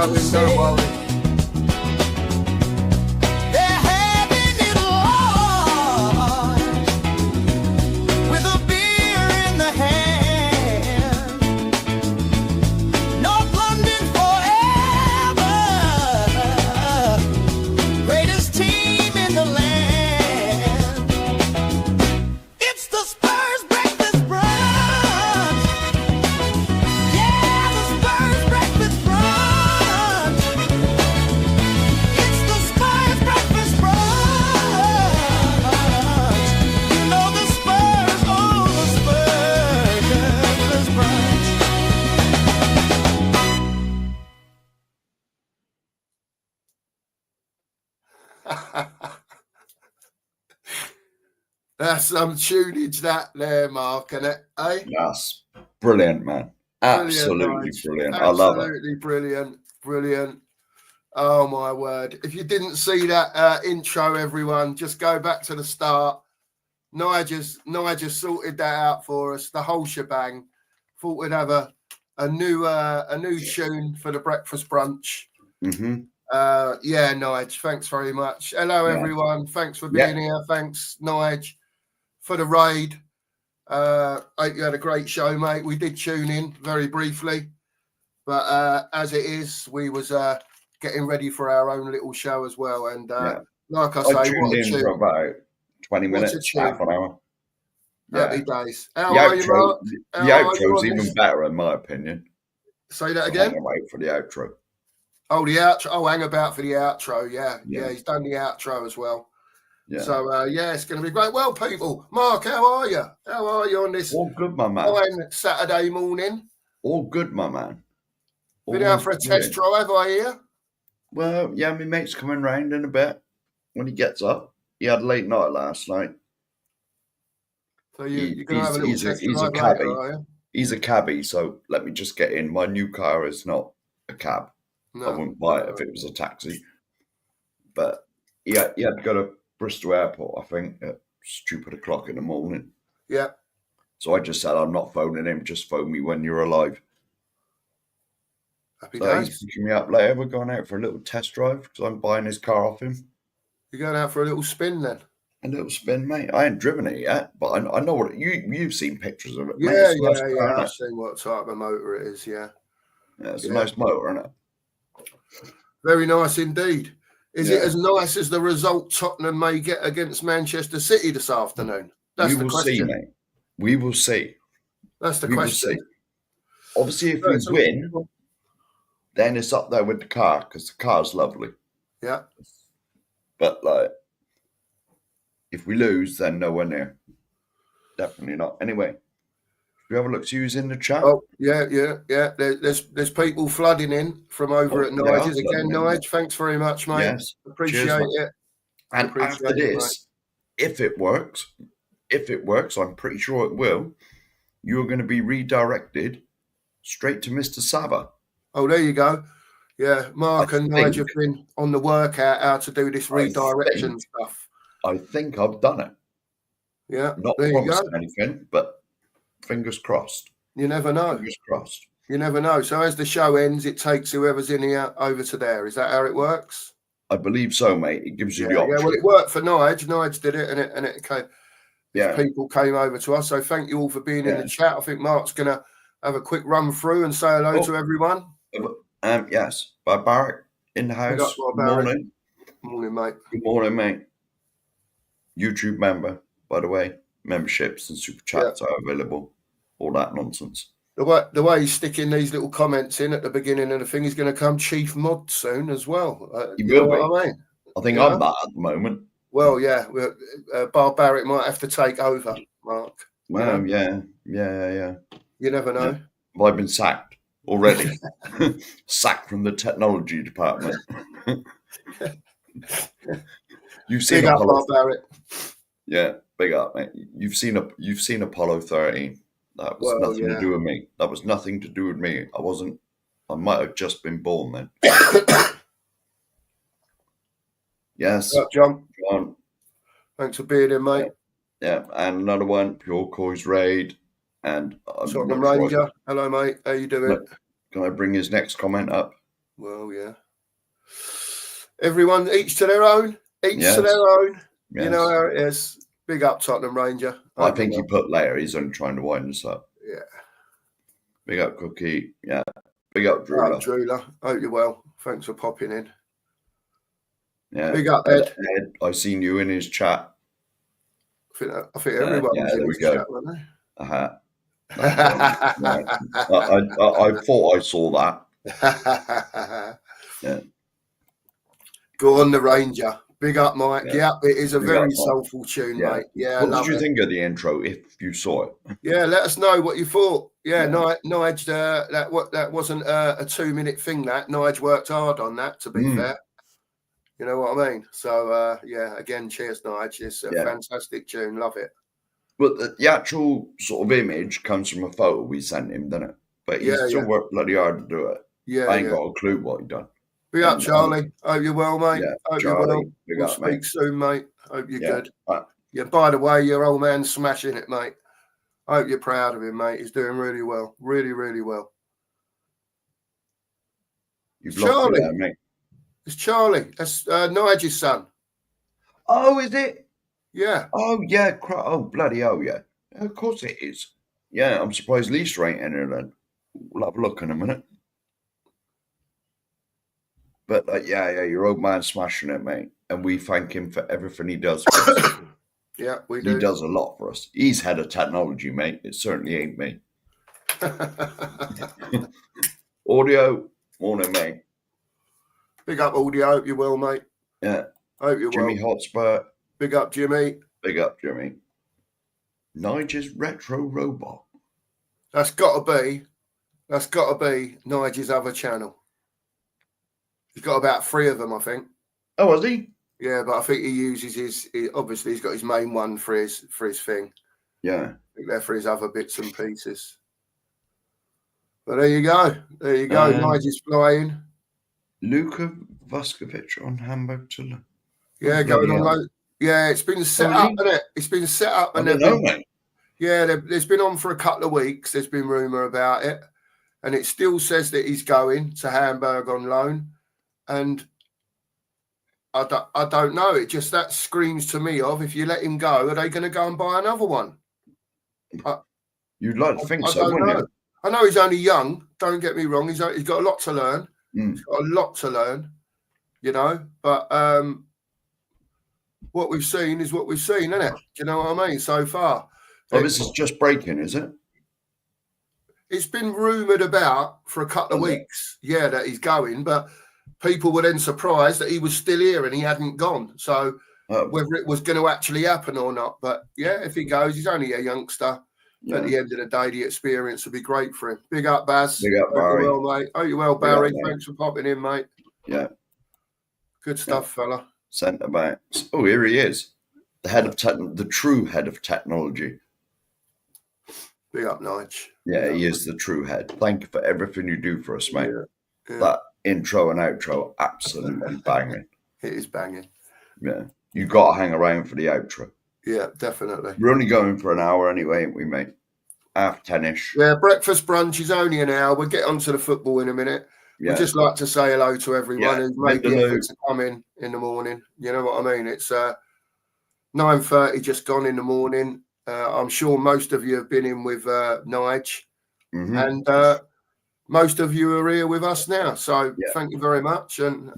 coming, don't worry. That's some tunage that there, Mark, isn't it? Eh? Yes. Brilliant, man. Absolutely brilliant. I love it. Absolutely brilliant. Brilliant. Oh, my word. If you didn't see that intro, everyone, just go back to the start. Nigel's sorted that out for us, the whole shebang. Thought we'd have a new tune for the breakfast brunch. Mm-hmm. Yeah, Nigel, thanks very much. Hello, everyone. Thanks for being here. Thanks, Nigel, for the raid. I hope you had a great show, mate. We did tune in very briefly, but as it is, we was getting ready for our own little show as well. And like I say, tuned in for about 20 minutes, half an hour. Happy days. How are you, Mark? The outro's even better, in my opinion. Say that again? Hang about for the outro. Oh, the outro. Oh, hang about for the outro. Yeah, he's done the outro as well. Yeah. So, it's going to be great. Well, people, Mark, how are you? How are you on this? All good, my man. Saturday morning. All good, my man. Been out for a test drive, I hear? Well, yeah, my mate's coming round in a bit when he gets up. He had a late night last night. So you're going to have a little test drive later, are you? He's a cabbie, so let me just get in. My new car is not a cab. No, I wouldn't buy it if it was a taxi. But he had to go to Bristol Airport, I think, at stupid o'clock in the morning. Yeah. So I just said, I'm not phoning him. Just phone me when you're alive. Happy days. He's picking me up later. We're going out for a little test drive because I'm buying his car off him. You're going out for a little spin then? A little spin, mate. I ain't driven it yet, but I know what you've seen pictures of it. Yeah, mate. I've seen what type of motor it is. Yeah. Yeah, it's a nice motor, isn't it? Very nice indeed. Is it as nice as the result Tottenham may get against Manchester City this afternoon? That's the question. See, mate. We will see. That's the question. Obviously, if we win, then it's up there with the car because the car's lovely. Yeah. But if we lose, then nowhere near. Definitely not. Anyway, you have a look. Who's in the chat? Oh, yeah. There's people flooding in from over at Nigel's again. Nigel, thanks very much, mate. Yes, appreciate it. And after this, if it works, I'm pretty sure it will. You're going to be redirected straight to Mr. Saba. Oh, there you go. Yeah, Mark and Nigel have been on the workout how to do this redirection stuff. I think I've done it. Yeah, not promising anything, but fingers crossed. You never know. Fingers crossed. You never know. So as the show ends, it takes whoever's in here over to there. Is that how it works? I believe so, mate. It gives you the option. Yeah, well, it worked for Nigel. Nigel did it, and it came. Yeah, people came over to us. So thank you all for being in the chat. I think Mark's going to have a quick run through and say hello to everyone. Yes, Barbaric in the house. Good morning. Morning, mate. Good morning, mate. YouTube member, by the way. Memberships and super chats are available. All that nonsense. The way he's sticking these little comments in at the beginning of the thing, he's going to come chief mod soon as well. You know what I mean? I think I'm that at the moment. Well, yeah. Barbaric might have to take over, Mark. Well, yeah. You never know. Yeah. I've been sacked already. Sacked from the technology department. You've seen big Apollo. Up, Barbaric. Yeah, big up, mate. You've seen Apollo 13. That was nothing to do with me. That was nothing to do with me. I might have just been born then. Yes. What's up, John? Thanks for being in, mate. Yeah, and another one, Pure Coy's Raid. And Tottenham Ranger. Hello, mate. How you doing? Can I bring his next comment up? Well, yeah. Everyone, each to their own. Each to their own. Yes. You know how it is. Big up Tottenham Ranger. I think he put later. He's only trying to wind us up. Yeah. Big up Cookie. Yeah. Big up Drula. Drula. Hope you're well. Thanks for popping in. Yeah. Big up Ed. Ed. I've seen you in his chat. I think everyone was in his chat, weren't they? I thought I saw that. Yeah. Go on, the Ranger. Big up, Mike. Yeah, it is a very soulful tune, mate. Yeah. What did you think of the intro if you saw it? Yeah, let us know what you thought. Yeah, Nige, that wasn't a 2-minute thing. That Nige worked hard on that. To be fair, you know what I mean. So again, cheers, Nige. It's a fantastic tune. Love it. But the actual sort of image comes from a photo we sent him, doesn't it? But he still worked bloody hard to do it. Yeah, I ain't got a clue what he done. Big up, Charlie. Hope you're well, mate. Hope you're well. We'll speak soon, mate. Hope you're good. Yeah, by the way, your old man's smashing it, mate. I hope you're proud of him, mate. He's doing really well. Really, really well. You've lost it there, mate. It's Charlie. That's Nigel's son. Oh, is it? Yeah. Oh, yeah. Oh, bloody hell, yeah. Of course it is. Yeah, I'm surprised Lisa ain't in here then. We'll have a look in a minute. But your old man's smashing it, mate. And we thank him for everything he does for us. Yeah, we do. He does a lot for us. He's head of technology, mate. It certainly ain't me. Audio, morning, mate. Big up, Audio. Hope you're well, mate. Yeah. Hope you're Jimmy Hotspur. Big up, Jimmy. Big up, Jimmy. Nigel's Retro Robot. That's got to be Nigel's other channel. He's got about 3 of them, I think. Oh, has he? Yeah, but I think he uses obviously he's got his main one for his thing. Yeah. I think they're for his other bits and pieces. But there you go. There you go. Nigel's flying. Luka Vuskovic on Hamburg to Yeah, going on low. Yeah, it's been set up, isn't it? It's been set up and mate. Yeah, there's been on for a couple of weeks. There's been rumour about it. And it still says that he's going to Hamburg on loan. And I don't know. It just that screams to me of if you let him go, are they going to go and buy another one? You'd like to think so, wouldn't you? I know he's only young. Don't get me wrong. He's got a lot to learn. He's got a lot to learn, you know. But what we've seen is what we've seen, isn't it? Do you know what I mean? So far. Oh, this is just breaking, is it? It's been rumoured about for a couple of weeks, that he's going, but people were then surprised that he was still here and he hadn't gone. So whether it was going to actually happen or not, but if he goes, he's only a youngster. Yeah. At the end of the day, the experience will be great for him. Big up, Baz. Big up, Barry. Hope you're well, mate. Hope you're well, Barry. Thanks for popping in, mate. Yeah. Good stuff, fella. Centre backs. Oh, here he is. The head of the true head of technology. Big up, Nige. Yeah, he is the true head. Thank you for everything you do for us, mate. Yeah. That intro and outro, absolutely banging. It is banging. Yeah. You got to hang around for the outro. Yeah, definitely. We're only going for an hour anyway, ain't we, mate? 10:30ish. Yeah, breakfast brunch is only an hour. We'll get onto the football in a minute. Yeah. We'd just like to say hello to everyone who's made the effort to come in the morning. You know what I mean? It's 9:30 just gone in the morning. I'm sure most of you have been in with Nige. Mm-hmm. And most of you are here with us now. So thank you very much. And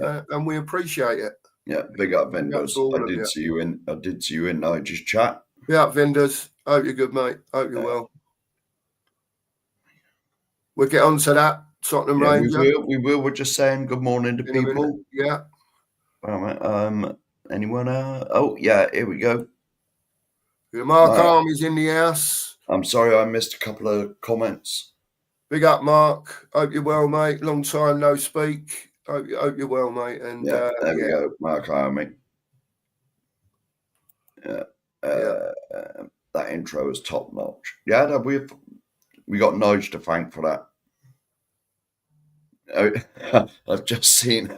we appreciate it. Yeah, big up, Vendors. I did see you in Nigel's chat. Yeah, Vendors. Hope you're good, mate. Hope you're well. We'll get on to that. Tottenham Ranger. We will. We're just saying good morning to people. Yeah. All right. Anyone? Here we go. Mark Army's in the house. I'm sorry I missed a couple of comments. Big up, Mark. Hope you're well, mate. Long time no speak. Hope you're well, mate. And there we go, Mark Army. That intro is top notch. Yeah, we got Nige to thank for that. I've just seen.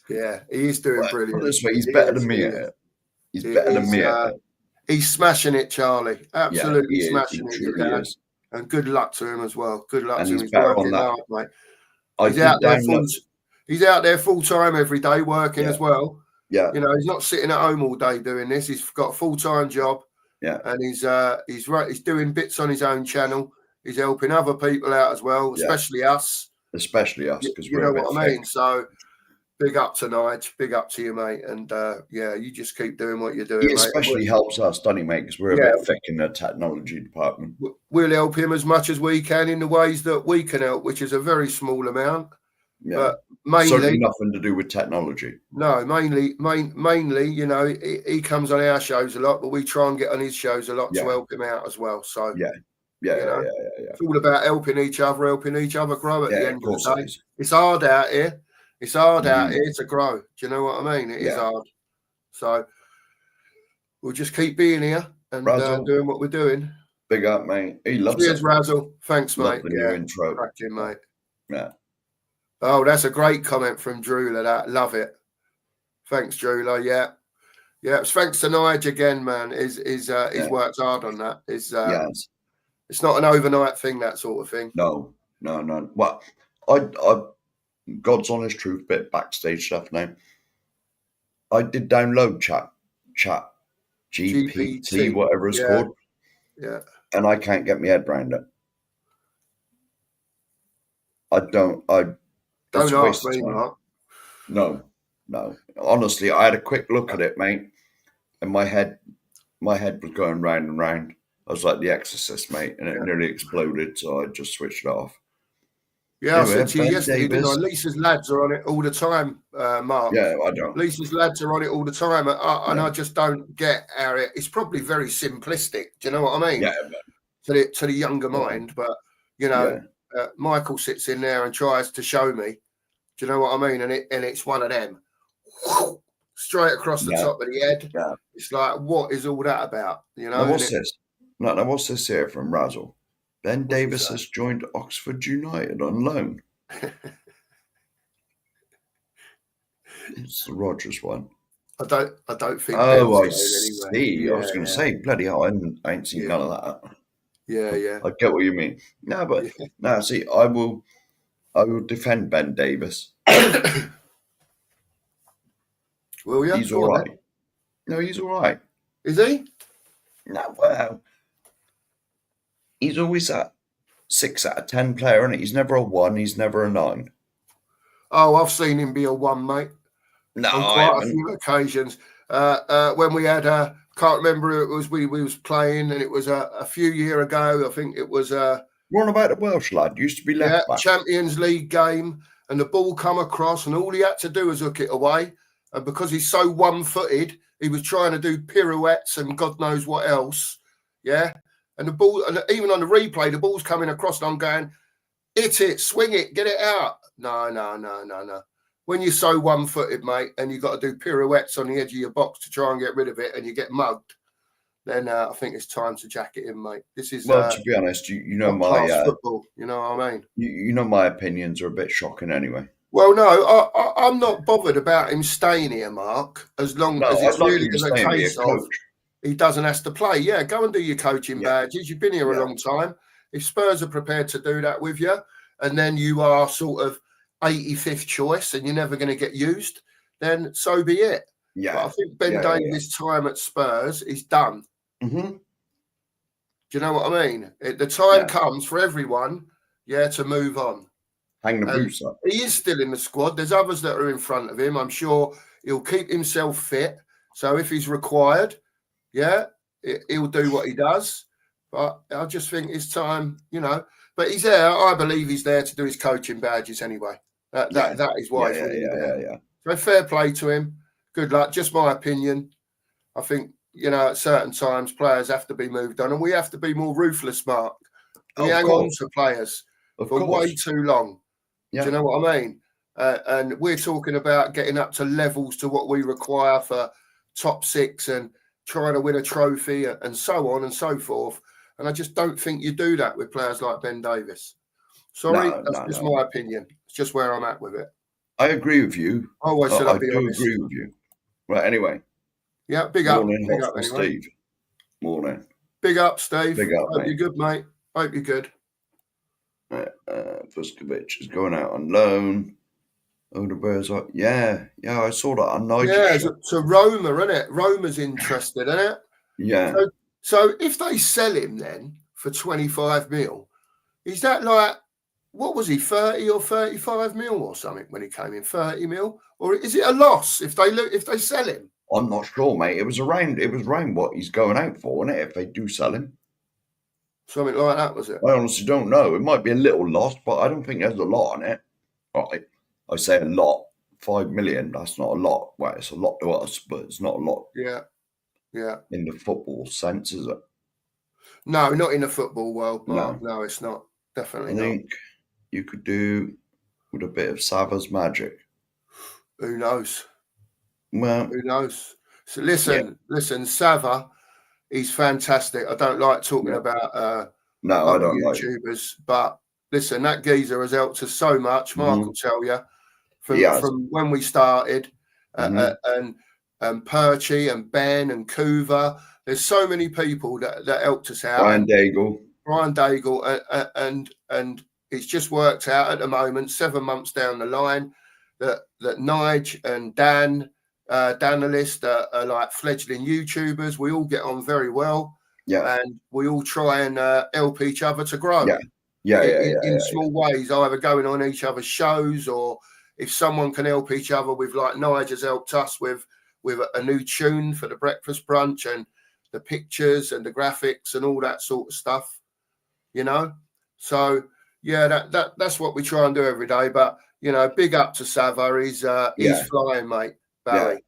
Yeah, he is doing brilliant. This way, he's better than me at it. He's better than me. He's smashing it, Charlie. Absolutely he smashing it, your dad. is. And good luck to him as well. Good luck to him. He's better working on that. hard, mate. He's out there full time every day working as well. Yeah. You know, he's not sitting at home all day doing this. He's got a full-time job. Yeah. And he's doing bits on his own channel. He's helping other people out as well, especially us. Especially us, because you know what I mean. So big up to Nige, big up to you, mate. And you just keep doing what you're doing. He especially helps us, doesn't he, mate? Because we're a bit thick in the technology department. We'll help him as much as we can in the ways that we can help, which is a very small amount. Yeah. But mainly certainly nothing to do with technology. No, mainly, you know, he comes on our shows a lot, but we try and get on his shows a lot to help him out as well. So it's all about helping each other grow at the end of the day. It's hard out here. It's hard out here to grow. Do you know what I mean? It is hard. So we'll just keep being here and doing what we're doing. Big up, mate. He loves Cheers, Razzle. Thanks, mate. The new intro. Cracking, mate. Yeah. Oh, that's a great comment from Drewler. That love it. Thanks, Drewler. Yeah. Thanks to Nige again, man. He's worked hard on that. It's not an overnight thing, that sort of thing. No. Well, I God's honest truth, bit backstage stuff now. I did download chat GPT, whatever it's called. Yeah. And I can't get my head around it. Don't ask me, Mark. No. Honestly, I had a quick look at it, mate, and my head was going round and round. I was like The Exorcist, mate, and it nearly exploded, so I just switched it off. Yeah, I said to you yesterday, didn't I? Lisa's lads are on it all the time, Mark. Yeah, I don't. Lisa's lads are on it all the time, and I just don't get how it's probably very simplistic. Do you know what I mean? Yeah. To the younger mind, but you know. Michael sits in there and tries to show me. Do you know what I mean? And it's one of them straight across the top of the head. Yeah. It's like, what is all that about? You know. Now what's this? Now what's this here from Razzle? Ben Davis has joined Oxford United on loan. It's the Rogers one. I don't think. Oh, I see. I was going to say, bloody hell, I ain't seen none of that. Yeah. I get what you mean. No, but no, see, I will defend Ben Davis. Will you? He's all right. No, he's all right. Is he? No, well, he's always a 6 out of 10 player, isn't he? He's never a 1. He's never a 9. Oh, I've seen him be a 1, mate. No, on quite a few occasions. When we had can't remember who it was. We was playing, and it was a few years ago. I think it was What about a Welsh lad? Used to be left back. Champions League game, and the ball come across, and all he had to do was hook it away. And because he's so one-footed, he was trying to do pirouettes and God knows what else. Yeah, and the ball, and even on the replay, the ball's coming across, and I'm going, hit it, swing it, get it out. No. When you're so one-footed, mate, and you've got to do pirouettes on the edge of your box to try and get rid of it, and you get mugged, then I think it's time to jack it in, mate. This is to be honest, you know my football. You know what I mean? You know my opinions are a bit shocking anyway. Well, no, I'm not bothered about him staying here, Mark, as long as it's really a case of he doesn't have to play. Yeah, go and do your coaching badges. You've been here a long time. If Spurs are prepared to do that with you, and then you are sort of 85th choice and you're never going to get used, then so be it. Yeah. But I think Ben Davies' time at Spurs is done. Mm-hmm. Do you know what I mean? The time comes for everyone, to move on. Hang the boots up. He is still in the squad. There's others that are in front of him. I'm sure he'll keep himself fit. So if he's required, he'll do what he does. But I just think it's time, But he's there. I believe he's there to do his coaching badges anyway. That is why he's really there. So fair play to him. Good luck. Just my opinion. I think, at certain times players have to be moved on, and we have to be more ruthless, Mark. We hang on to players for way too long. Do you know what I mean? And we're talking about getting up to levels to what we require for top 6 and trying to win a trophy and so on and so forth. And I just don't think you do that with players like Ben Davies. Sorry, that's just my opinion. It's just where I'm at with it. I agree with you. I always said I'd be honest. I do agree with you. Right, anyway. Yeah, big Morning, up Hospital anyway. Steve. Morning. Big up, Steve. Big up, Hope mate. you're good, mate. Hope you're good. Vuskovic is going out on loan. Odegaard's yeah, I saw that on Nigel. Yeah, to Roma, isn't it? Roma's interested, isn't it? Yeah. So if they sell him then for 25 mil, is that like, what was he, 30 or 35 mil or something when he came in? 30 mil? Or is it a loss if they sell him? I'm not sure, mate. It was around what he's going out for, isn't it, if they do sell him? Something like that, was it? I honestly don't know. It might be a little loss, but I don't think there's a lot on it. Right. I say a lot. 5 million, that's not a lot. Well, it's a lot to us, but it's not a lot. Yeah. In the football sense, is it? No, not in the football world, Mark. No, it's not. Definitely not. I think you could do with a bit of Sava's magic. Who knows? Well, who knows? So listen, Sava, he's fantastic. I don't like talking about other YouTubers, but listen, that geezer has helped us so much. Mark will tell you from when we started, and Perchy and Ben and Kuva. There's so many people that helped us out. Brian Daigle, and it's just worked out at the moment. 7 months down the line, that Nige and Dan. Danalist are like fledgling YouTubers. We all get on very well, and we all try and help each other to grow. In small ways, either going on each other's shows, or if someone can help each other with, like Nige has helped us with a new tune for the breakfast brunch and the pictures and the graphics and all that sort of stuff, you know. So yeah, that's what we try and do every day. But you know, big up to Sava. He's flying, mate. Barry,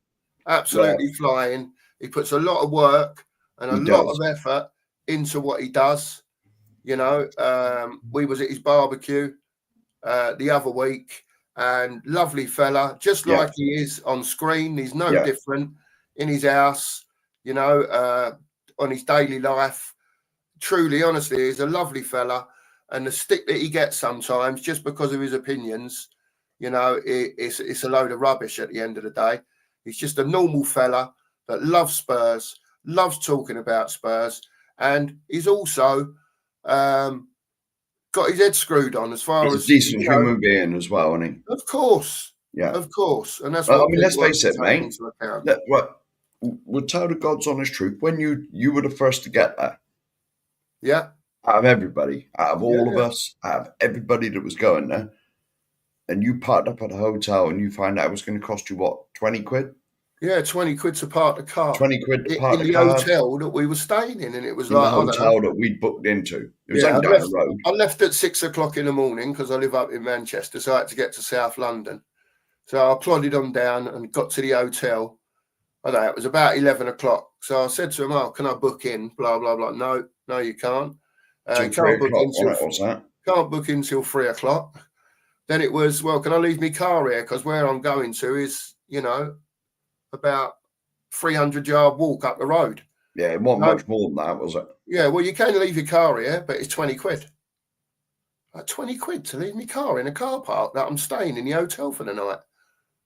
absolutely flying. He puts a lot of work and a lot of effort into what he does. You know, we was at his barbecue the other week, and lovely fella, just like he is on screen. He's no different in his house, you know, on his daily life. Truly, honestly, he's a lovely fella, and the stick that he gets sometimes just because of his opinions, you know, it's a load of rubbish at the end of the day. He's just a normal fella that loves Spurs, loves talking about Spurs, and he's also got his head screwed on as far as a decent human being as well, isn't he? Of course, of course, and that's what I mean. Let's face it, mate. We'll tell the God's honest truth. When you were the first to get there, out of everybody, out of all of us, out of everybody that was going there. And you parked up at a hotel and you find out it was going to cost you, what, 20 quid? Yeah, 20 quid to park the car. 20 quid to park the car. In the hotel that we were staying in. And it was like, the hotel that we'd booked into. It was only down the road. I left at 6 o'clock in the morning because I live up in Manchester. So I had to get to South London. So I plodded on down and got to the hotel. I don't know, it was about 11 o'clock. So I said to him, "Oh, can I book in?" Blah, blah, blah. No, you can't. Can't book in till 3 o'clock. Then it was, well, can I leave my car here? Because where I'm going to is, you know, about 300-yard walk up the road. Yeah, it wasn't much more than that, was it? Yeah, well, you can leave your car here, but it's 20 quid. Like 20 quid to leave my car in a car park that I'm staying in the hotel for the night.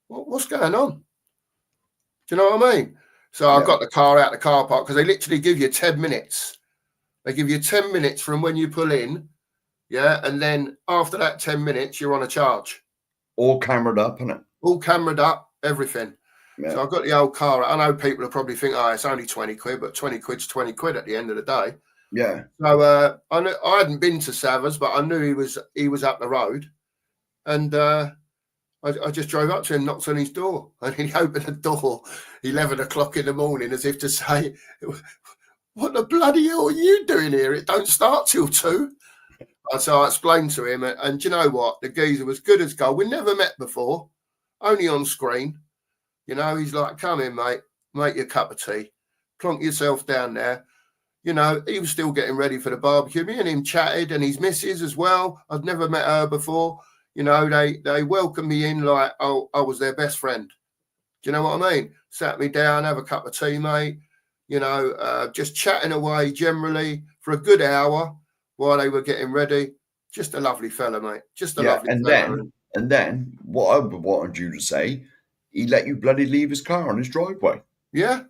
What's going on? Do you know what I mean? So I got the car out of the car park because they literally give you 10 minutes. They give you 10 minutes from when you pull in. Yeah, and then after that 10 minutes, you're on a charge. All cameraed up, isn't it? All cameraed up, everything. Yeah. So I've got the old car. I know people will probably think, it's only 20 quid, but 20 quid's 20 quid at the end of the day. Yeah. So I hadn't been to Sava's, but I knew he was up the road. And I just drove up to him, knocked on his door, and he opened the door 11 o'clock in the morning as if to say, "What the bloody hell are you doing here? It don't start till 2. So I explained to him, and do you know what? The geezer was good as gold. We never met before, only on screen. You know, he's like, "Come in, mate, make you a cup of tea, plonk yourself down there." You know, he was still getting ready for the barbecue. Me and him chatted, and his missus as well. I'd never met her before. You know, they welcomed me in like I was their best friend. Do you know what I mean? Sat me down, have a cup of tea, mate. You know, just chatting away generally for a good hour while they were getting ready. Just a lovely fella, mate. Just a lovely fella. And then what I wanted you to say, he let you bloody leave his car on his driveway. Yeah.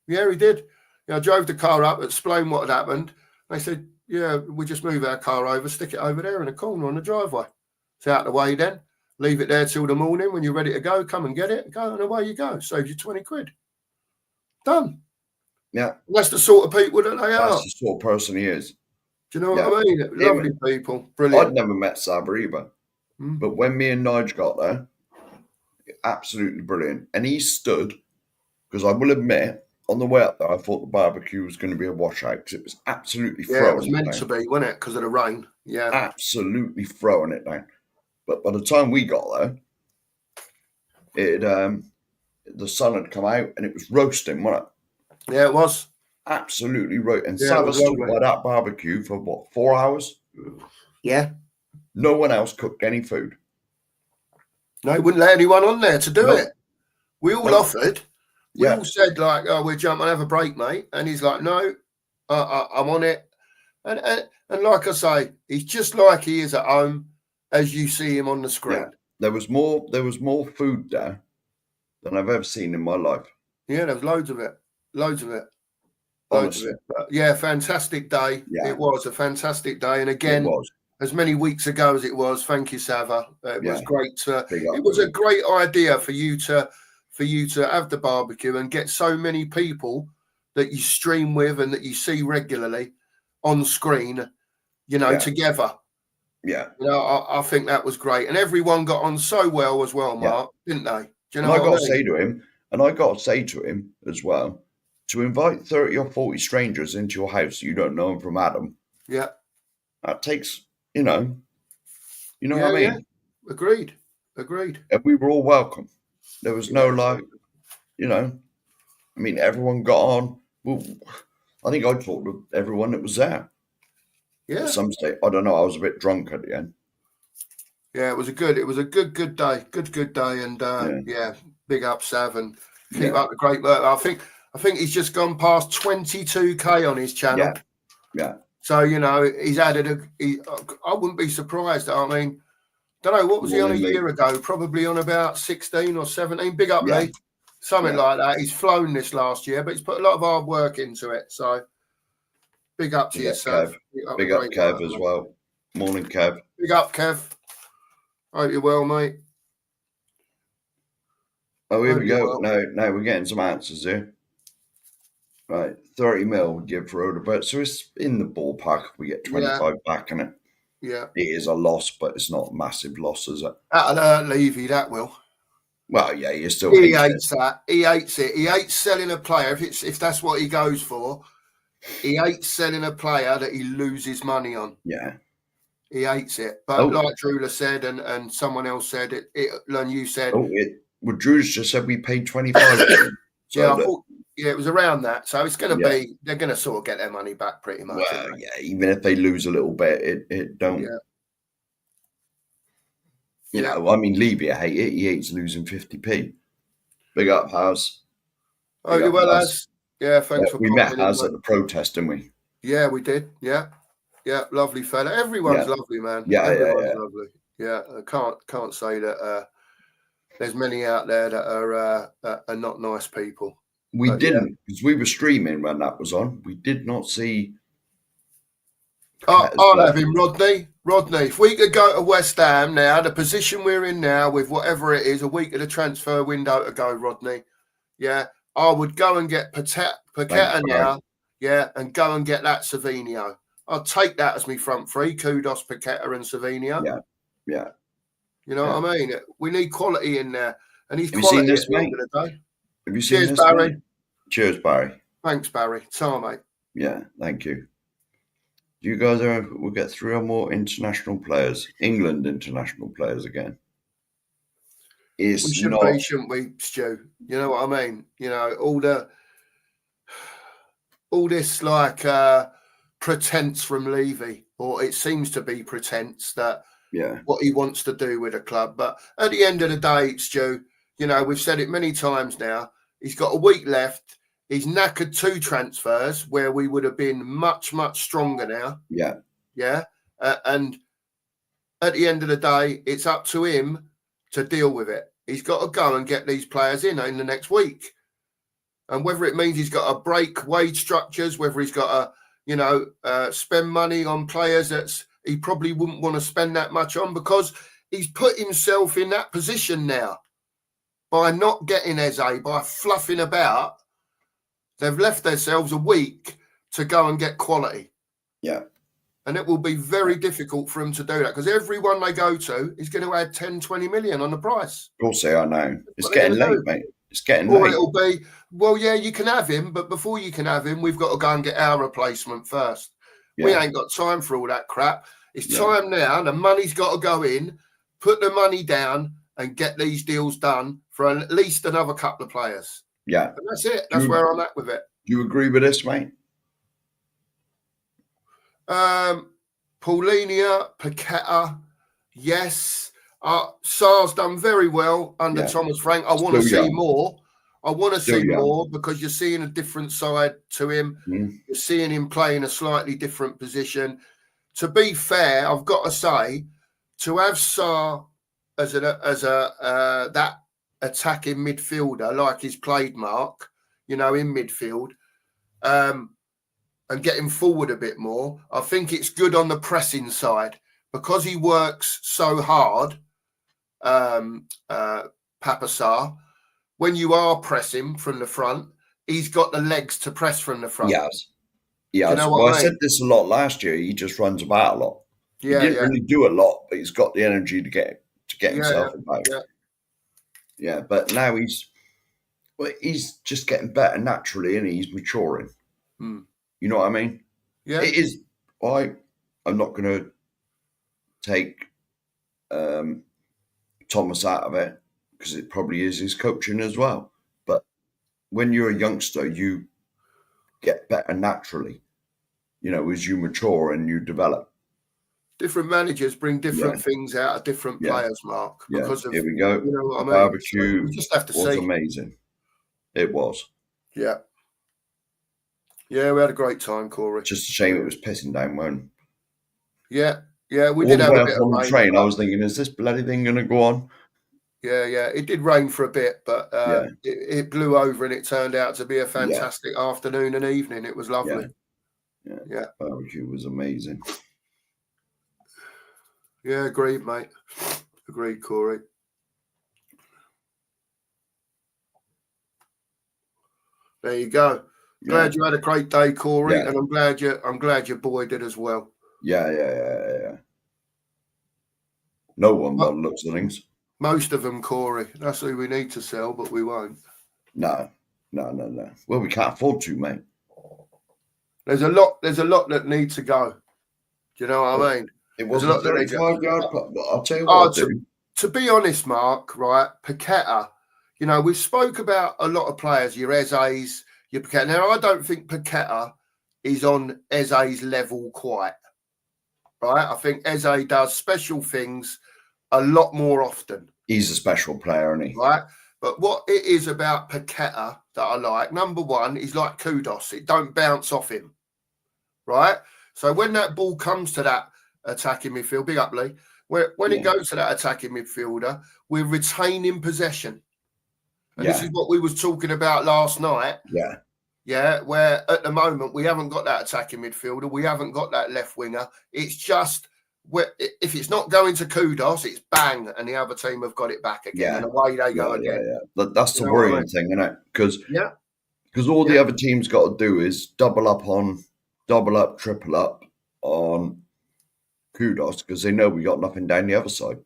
Yeah, he did. I drove the car up, explained what had happened. They said, yeah, we just move our car over, stick it over there in a corner on the driveway. It's out of the way then. Leave it there till the morning. When you're ready to go, come and get it. Go and away you go. Saves you 20 quid. Done. Yeah. That's the sort of people that they are. That's the sort of person he is. Do you know what I mean? Lovely people. Brilliant. I'd never met Saber either. But when me and Nige got there, absolutely brilliant. And he stood, because I will admit, on the way up there, I thought the barbecue was going to be a washout because it was absolutely throwing it down. It was meant to be, wasn't it? Because of the rain. Yeah. Absolutely throwing it down. But by the time we got there, the sun had come out and it was roasting, wasn't it? Yeah, it was. Absolutely roasting. And Saber stood by that barbecue for what, 4 hours? Yeah. No one else cooked any food. No, he wouldn't let anyone on there to do it. We all offered. We all said, like, oh, we'll jump and have a break, mate. And he's like, no, I'm on it. And like I say, he's just like he is at home as you see him on the screen. Yeah. There was more food there than I've ever seen in my life. Yeah, there was loads of it. Honestly. But yeah, fantastic day. Yeah. It was a fantastic day. And again, as many weeks ago as it was, thank you, Sava. It was great. It was a great idea for you to have the barbecue and get so many people that you stream with and that you see regularly on screen, together. Yeah. I think that was great. And everyone got on so well as well, Mark, didn't they? Do you know I got to say to him as well, to invite 30 or 40 strangers into your house you don't know them from Adam. Yeah. That takes, you know what I mean? Yeah. Agreed. And we were all welcome. There was no everyone got on. Well, I think I talked to everyone that was there. Yeah. At some stage, I don't know. I was a bit drunk at the end. Yeah, it was a good day. Good day. And big up Sav and keep up the great work. I think he's just gone past 22K on his channel. Yeah. So, he's added I wouldn't be surprised. I mean, don't know, what was he on a year ago? Probably on about 16 or 17. Big up, Lee. Something like that. He's flown this last year, but he's put a lot of hard work into it. So big up to yourself. Big up Kev as well. Morning, Kev. Big up, Kev. Hope you're well, mate. Oh, here we go. Well. Now we're getting some answers here. Right, 30 mil we give for Odegaard. So it's in the ballpark if we get 25 back in it. Yeah. It is a loss, but it's not a massive loss, is it? That'll hurt Levy, that will. Well, yeah, you still He hates that. He hates it. He hates selling a player. If that's what he goes for, he hates selling a player that he loses money on. Yeah. He hates it. But like Drula said, and someone else said it, and you said. Well, Drew's just said we paid 25. So I thought, it was around that. So it's going to be, they're going to sort of get their money back pretty much. Well, even if they lose a little bit, it don't. Yeah. You know, I mean, Levy, I hate it. He hates losing 50p. Big up, Haz. Oh, you well, Haz. Yeah, thanks for coming. We met Haz at the protest, didn't we? Yeah, we did. Yeah, lovely fella. Everyone's lovely, man. Yeah, everyone's lovely. Yeah, I can't say that there's many out there that are not nice people. We didn't, because we were streaming when that was on. We did not see. I'll have him, Rodney. Rodney, if we could go to West Ham now, the position we're in now, with whatever it is, a week of the transfer window to go, Rodney. Yeah, I would go and get Paqueta now. Yeah, and go and get that Savinho. I'll take that as my front three. Kudos, Paqueta and Savinho. Yeah. You know what I mean? We need quality in there. And he's quality at the end of the day. Have you seen this? Cheers, Barry. Mate? Cheers, Barry. Thanks, Barry. Ta, mate. Yeah, thank you. You guys will get 3 or more international players, England international players again. We should be, shouldn't we, Stu? You know what I mean? You know, all this like pretense from Levy, or it seems to be pretense that what he wants to do with a club. But at the end of the day, Stu, you know, we've said it many times now, he's got a week left. He's knackered 2 transfers where we would have been much, much stronger now. Yeah. And at the end of the day, it's up to him to deal with it. He's got to go and get these players in the next week. And whether it means he's got to break wage structures, whether he's got to, spend money on players he probably wouldn't want to spend that much on, because he's put himself in that position now by not getting Eze, by fluffing about. They've left themselves a week to go and get quality. Yeah. And it will be very difficult for him to do that, because everyone they go to is going to add 10, 20 million on the price. Of course they are now. It's getting late, mate. It's getting late. Or late. It'll be, well, yeah, you can have him, but before you can have him, we've got to go and get our replacement first. Yeah. We ain't got time for all that crap. It's time now. The money's got to go in, put the money down and get these deals done for at least another couple of players. Yeah. And that's it. That's where I'm at with it. Do you agree with this, mate? Paulinia, Paqueta, yes. Sarr's done very well under Thomas Frank. I want to see more. I want to see more, because you're seeing a different side to him. You're seeing him play in a slightly different position. To be fair, I've got to say, to have Sarr as that attacking midfielder, like he's played Mark, in midfield, and get him forward a bit more, I think it's good on the pressing side, because he works so hard, Papa Sarr. When you are pressing from the front, he's got the legs to press from the front. Yes. Yeah, I said this a lot last year. He just runs about a lot. Yeah, he didn't really do a lot, but he's got the energy to get himself about. Yeah, but now he's just getting better naturally, and he's maturing. You know what I mean? Yeah, it is. I'm not going to take Thomas out of it, because it probably is his coaching as well. But when you're a youngster, you get better naturally, as you mature and you develop. Different managers bring different things out of different players, Mark. Because of, here we go. You know what I mean? Barbecue so we just have to was see. Amazing. It was. Yeah. Yeah, we had a great time, Corey. Just a shame it was pissing down when. Yeah, we did have a bit of rain. On the train, I was thinking, is this bloody thing going to go on? Yeah. It did rain for a bit, but it blew over, and it turned out to be a fantastic afternoon and evening. It was lovely. Yeah. Barbecue was amazing. Yeah, agreed, mate. Agreed, Corey. There you go. Glad you had a great day, Corey, and I'm glad your boy did as well. Yeah. No one by the looks of things. Most of them, Corey. That's who we need to sell, but we won't. No. Well, we can't afford to, mate. There's a lot that needs to go. Do you know what I mean? It was a 35-yard putt, but I'll tell you what I'll do. To be honest, Mark, right, Paqueta, we've spoke about a lot of players, your Eze's, your Paqueta. Now, I don't think Paqueta is on Eze's level quite, right? I think Eze does special things a lot more often. He's a special player, isn't he? Right? But what it is about Paqueta that I like, number one, he's like kudos. It don't bounce off him, right? So when that ball comes to that attacking midfield, big up, Lee, when it goes to that attacking midfielder, we're retaining possession. And this is what we was talking about last night. Yeah, where at the moment we haven't got that attacking midfielder. We haven't got that left winger. It's just, if it's not going to kudos, it's bang, and the other team have got it back again, and away they go again. That's the worrying thing, isn't it? Because all the other teams got to do is double up, triple up on kudos, because they know we got nothing down the other side.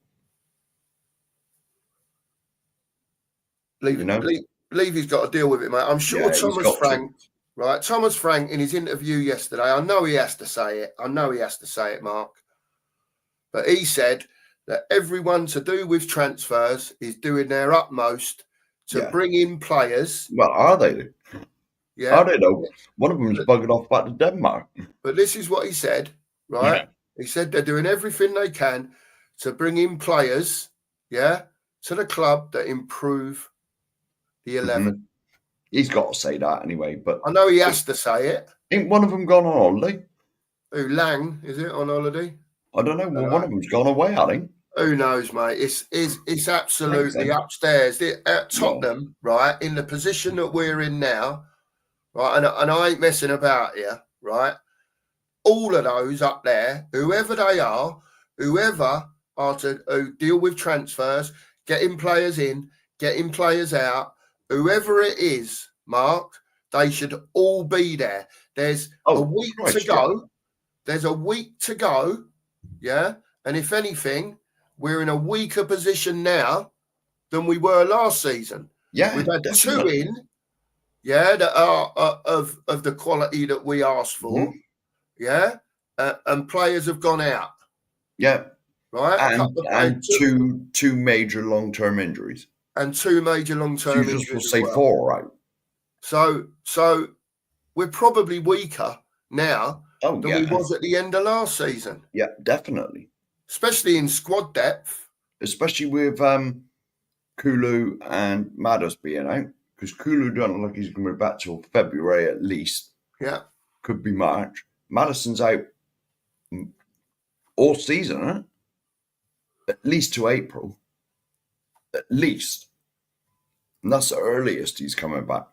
Levy's got to deal with it, mate. I'm sure Thomas Frank, in his interview yesterday, I know he has to say it. Mark. But he said that everyone to do with transfers is doing their utmost to bring in players. Well, are they? Yeah. Are they, though? One of them is buggered off back to Denmark. But this is what he said, right? Yeah. He said they're doing everything they can to bring in players, to the club that improve the 11. Mm-hmm. He's got to say that anyway. But I know he has to say it. Ain't one of them gone on holiday? Who, Lang, is it, on holiday? I don't know. Well, one of them's gone away, I think. Who knows, mate? It's absolutely upstairs. At Tottenham, right, in the position that we're in now, right, and I ain't messing about here, right? All of those up there, whoever they are, whoever are to deal with transfers, getting players in, getting players out, whoever it is, Mark, they should all be there. There's a week to go. Yeah. There's a week to go, yeah? And if anything, we're in a weaker position now than we were last season. Yeah, we've had definitely 2 in, yeah, that are of the quality that we asked for, yeah, and players have gone out. Yeah, right. And two major long-term injuries. And 2 major long-term injuries. We'll say 4, right? So we're probably weaker now than we was at the end of last season. Yeah, definitely. Especially in squad depth. Especially with Kulu and Madders being out. Because Kulu don't look like he's going to be back till February at least. Yeah. Could be March. Maddison's out all season, huh? At least to April. At least. And that's the earliest he's coming back.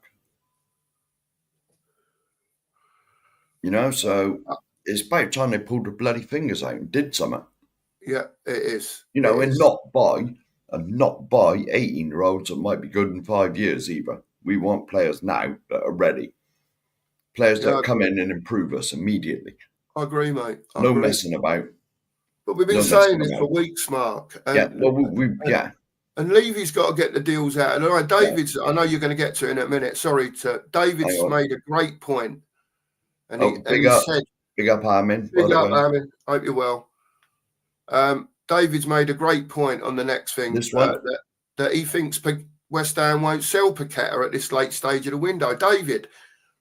You know, so it's about time they pulled the bloody fingers out and did something. Yeah, it is. You know, and not by 18-year-olds that might be good in 5 years either. We want players now that are ready. Players that come in and improve us immediately. I agree, mate. No messing about. But we've been saying this for weeks, Mark. And, And Levy's got to get the deals out. And all right, David's, I know you're going to get to it in a minute. Sorry, David's made a great point. And he said, big up, Armin. Big up, Armin. Hope you're well. David's made a great point on the next thing. This one? That he thinks West Ham won't sell Paqueta at this late stage of the window. David,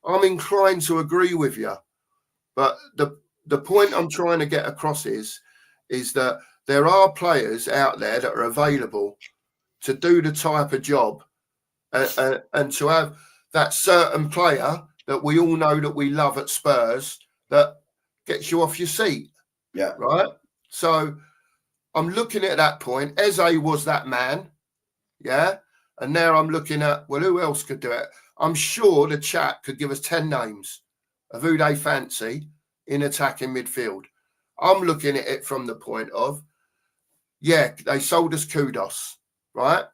I'm inclined to agree with you. But the point I'm trying to get across is that there are players out there that are available to do the type of job and to have that certain player that we all know that we love at Spurs that gets you off your seat. Yeah. Right? So I'm looking at that point. Eze was that man. Yeah. And now I'm looking at, well, who else could do it? I'm sure the chat could give us 10 names of who they fancy in attacking midfield. I'm looking at it from the point of, yeah, they sold us Kudos, right?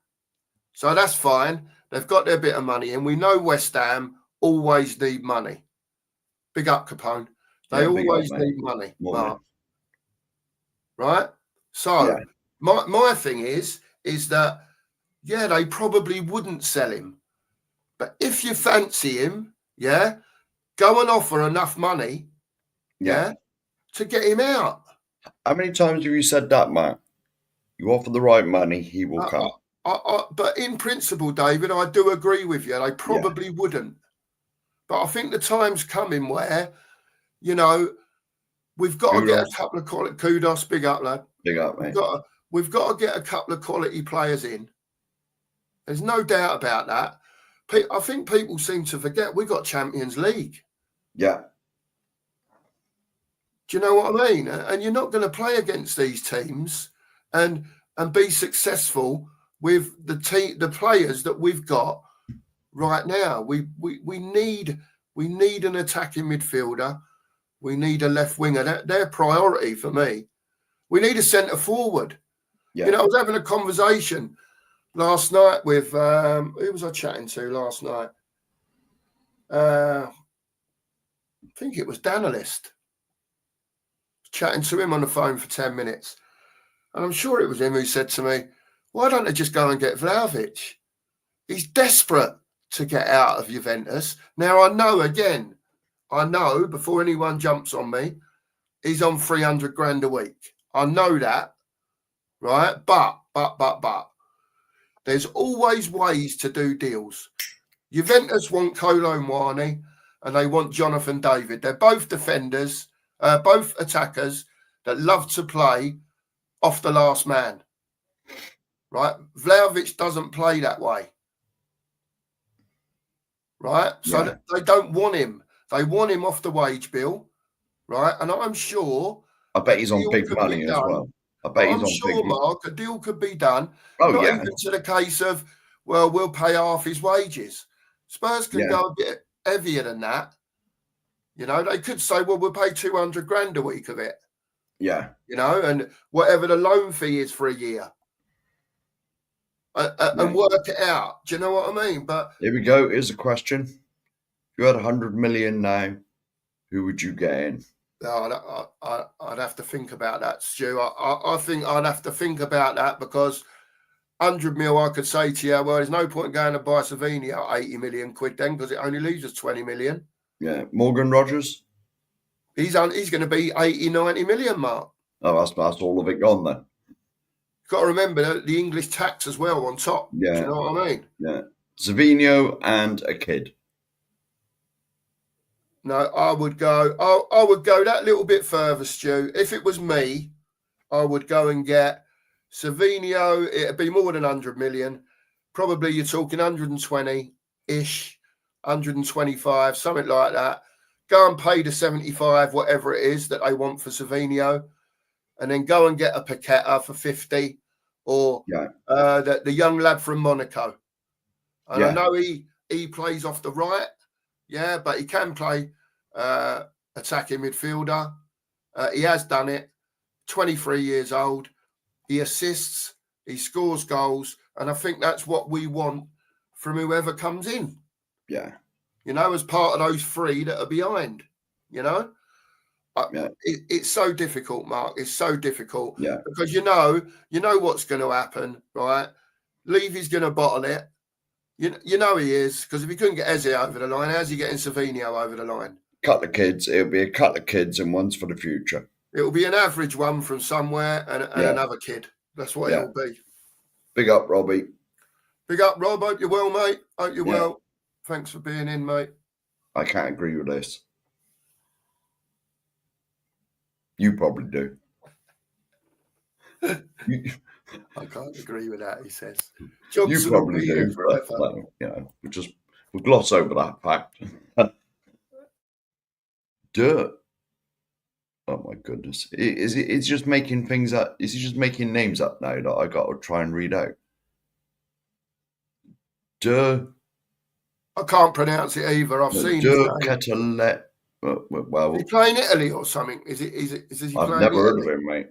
So that's fine. They've got their bit of money, and we know West Ham always need money. Big up, Capone. They always need money, Mark. Right? So my thing is that, yeah, they probably wouldn't sell him. But if you fancy him, go and offer enough money, to get him out. How many times have you said that, Matt? You offer the right money, he will come. But in principle, David, I do agree with you. They probably wouldn't. But I think the time's coming where, you know, we've got to get a couple of quality. Kudos, big up, lad. Big up, mate. We've got to get a couple of quality players in. There's no doubt about that. I think people seem to forget we got Champions League. Yeah. Do you know what I mean? And you're not going to play against these teams and be successful with the players that we've got right now. We need an attacking midfielder. We need a left winger. They're priority for me. We need a centre forward. Yeah. You know, I was having a conversation last night with who was I chatting to last night? I think it was Danalist. Chatting to him on the phone for 10 minutes. And I'm sure it was him who said to me, why don't they just go and get Vlahovic? He's desperate to get out of Juventus. Now, I know before anyone jumps on me, he's on 300 grand a week. I know that, right? But, there's always ways to do deals. Juventus want Kolo Muani and they want Jonathan David. They're both defenders, both attackers that love to play off the last man, right? Vlahovic doesn't play that way, right? So they don't want him. They want him off the wage bill, right? And I'm sure... I bet he's on big money as well. I bet he's I'm on sure, Mark, a deal could be done. Oh, Not yeah. even to the case of, well, we'll pay half his wages. Spurs can go a bit heavier than that. You know, they could say, well, we'll pay 200 grand a week of it. Yeah. You know, and whatever the loan fee is for a year. And work it out. Do you know what I mean? But here we go. Here's a question. If you had 100 million now, who would you get in? I'd have to think about that, Stu. I think I'd have to think about that because 100 mil, I could say to you, well, there's no point going to buy Savinio at 80 million quid then because it only leaves us 20 million. Yeah. Morgan Rogers? He's going to be 80, 90 million, Mark. Oh, that's all of it gone then. You've got to remember the English tax as well on top. Yeah. Do you know what I mean? Yeah. Savinio and a kid. No, I would go that little bit further, Stu. If it was me, I would go and get Savinio. It'd be more than 100 million. Probably you're talking 120-ish, 125, something like that. Go and pay the 75, whatever it is that they want for Savinio, and then go and get a Paqueta for 50, or the young lad from Monaco. And I know he plays off the right, but he can play attacking midfielder. He has done it. 23 years old. He assists. He scores goals, and I think that's what we want from whoever comes in. Yeah. You know, as part of those three that are behind. You know, it's so difficult, Mark. It's so difficult. Yeah. Because you know what's going to happen, right? Levy's going to bottle it. You know he is, because if he couldn't get Eze over the line, how's he getting Savinio over the line? Couple of kids. It'll be a couple of kids and one's for the future. It'll be an average one from somewhere and another kid. That's what it'll be. Big up, Robbie. Big up, Rob. Hope you're well, mate. Hope you're well. Thanks for being in, mate. I can't agree with this. You probably do. I can't agree with that, he says. Johnson, you probably do, but, we'll gloss over that fact. Dirt. Oh my goodness. It's just making things up. Is he just making names up now that I got to try and read out? I can't pronounce it either. I've seen it. Well, is he playing Italy or something? Is he I've never heard of him, mate.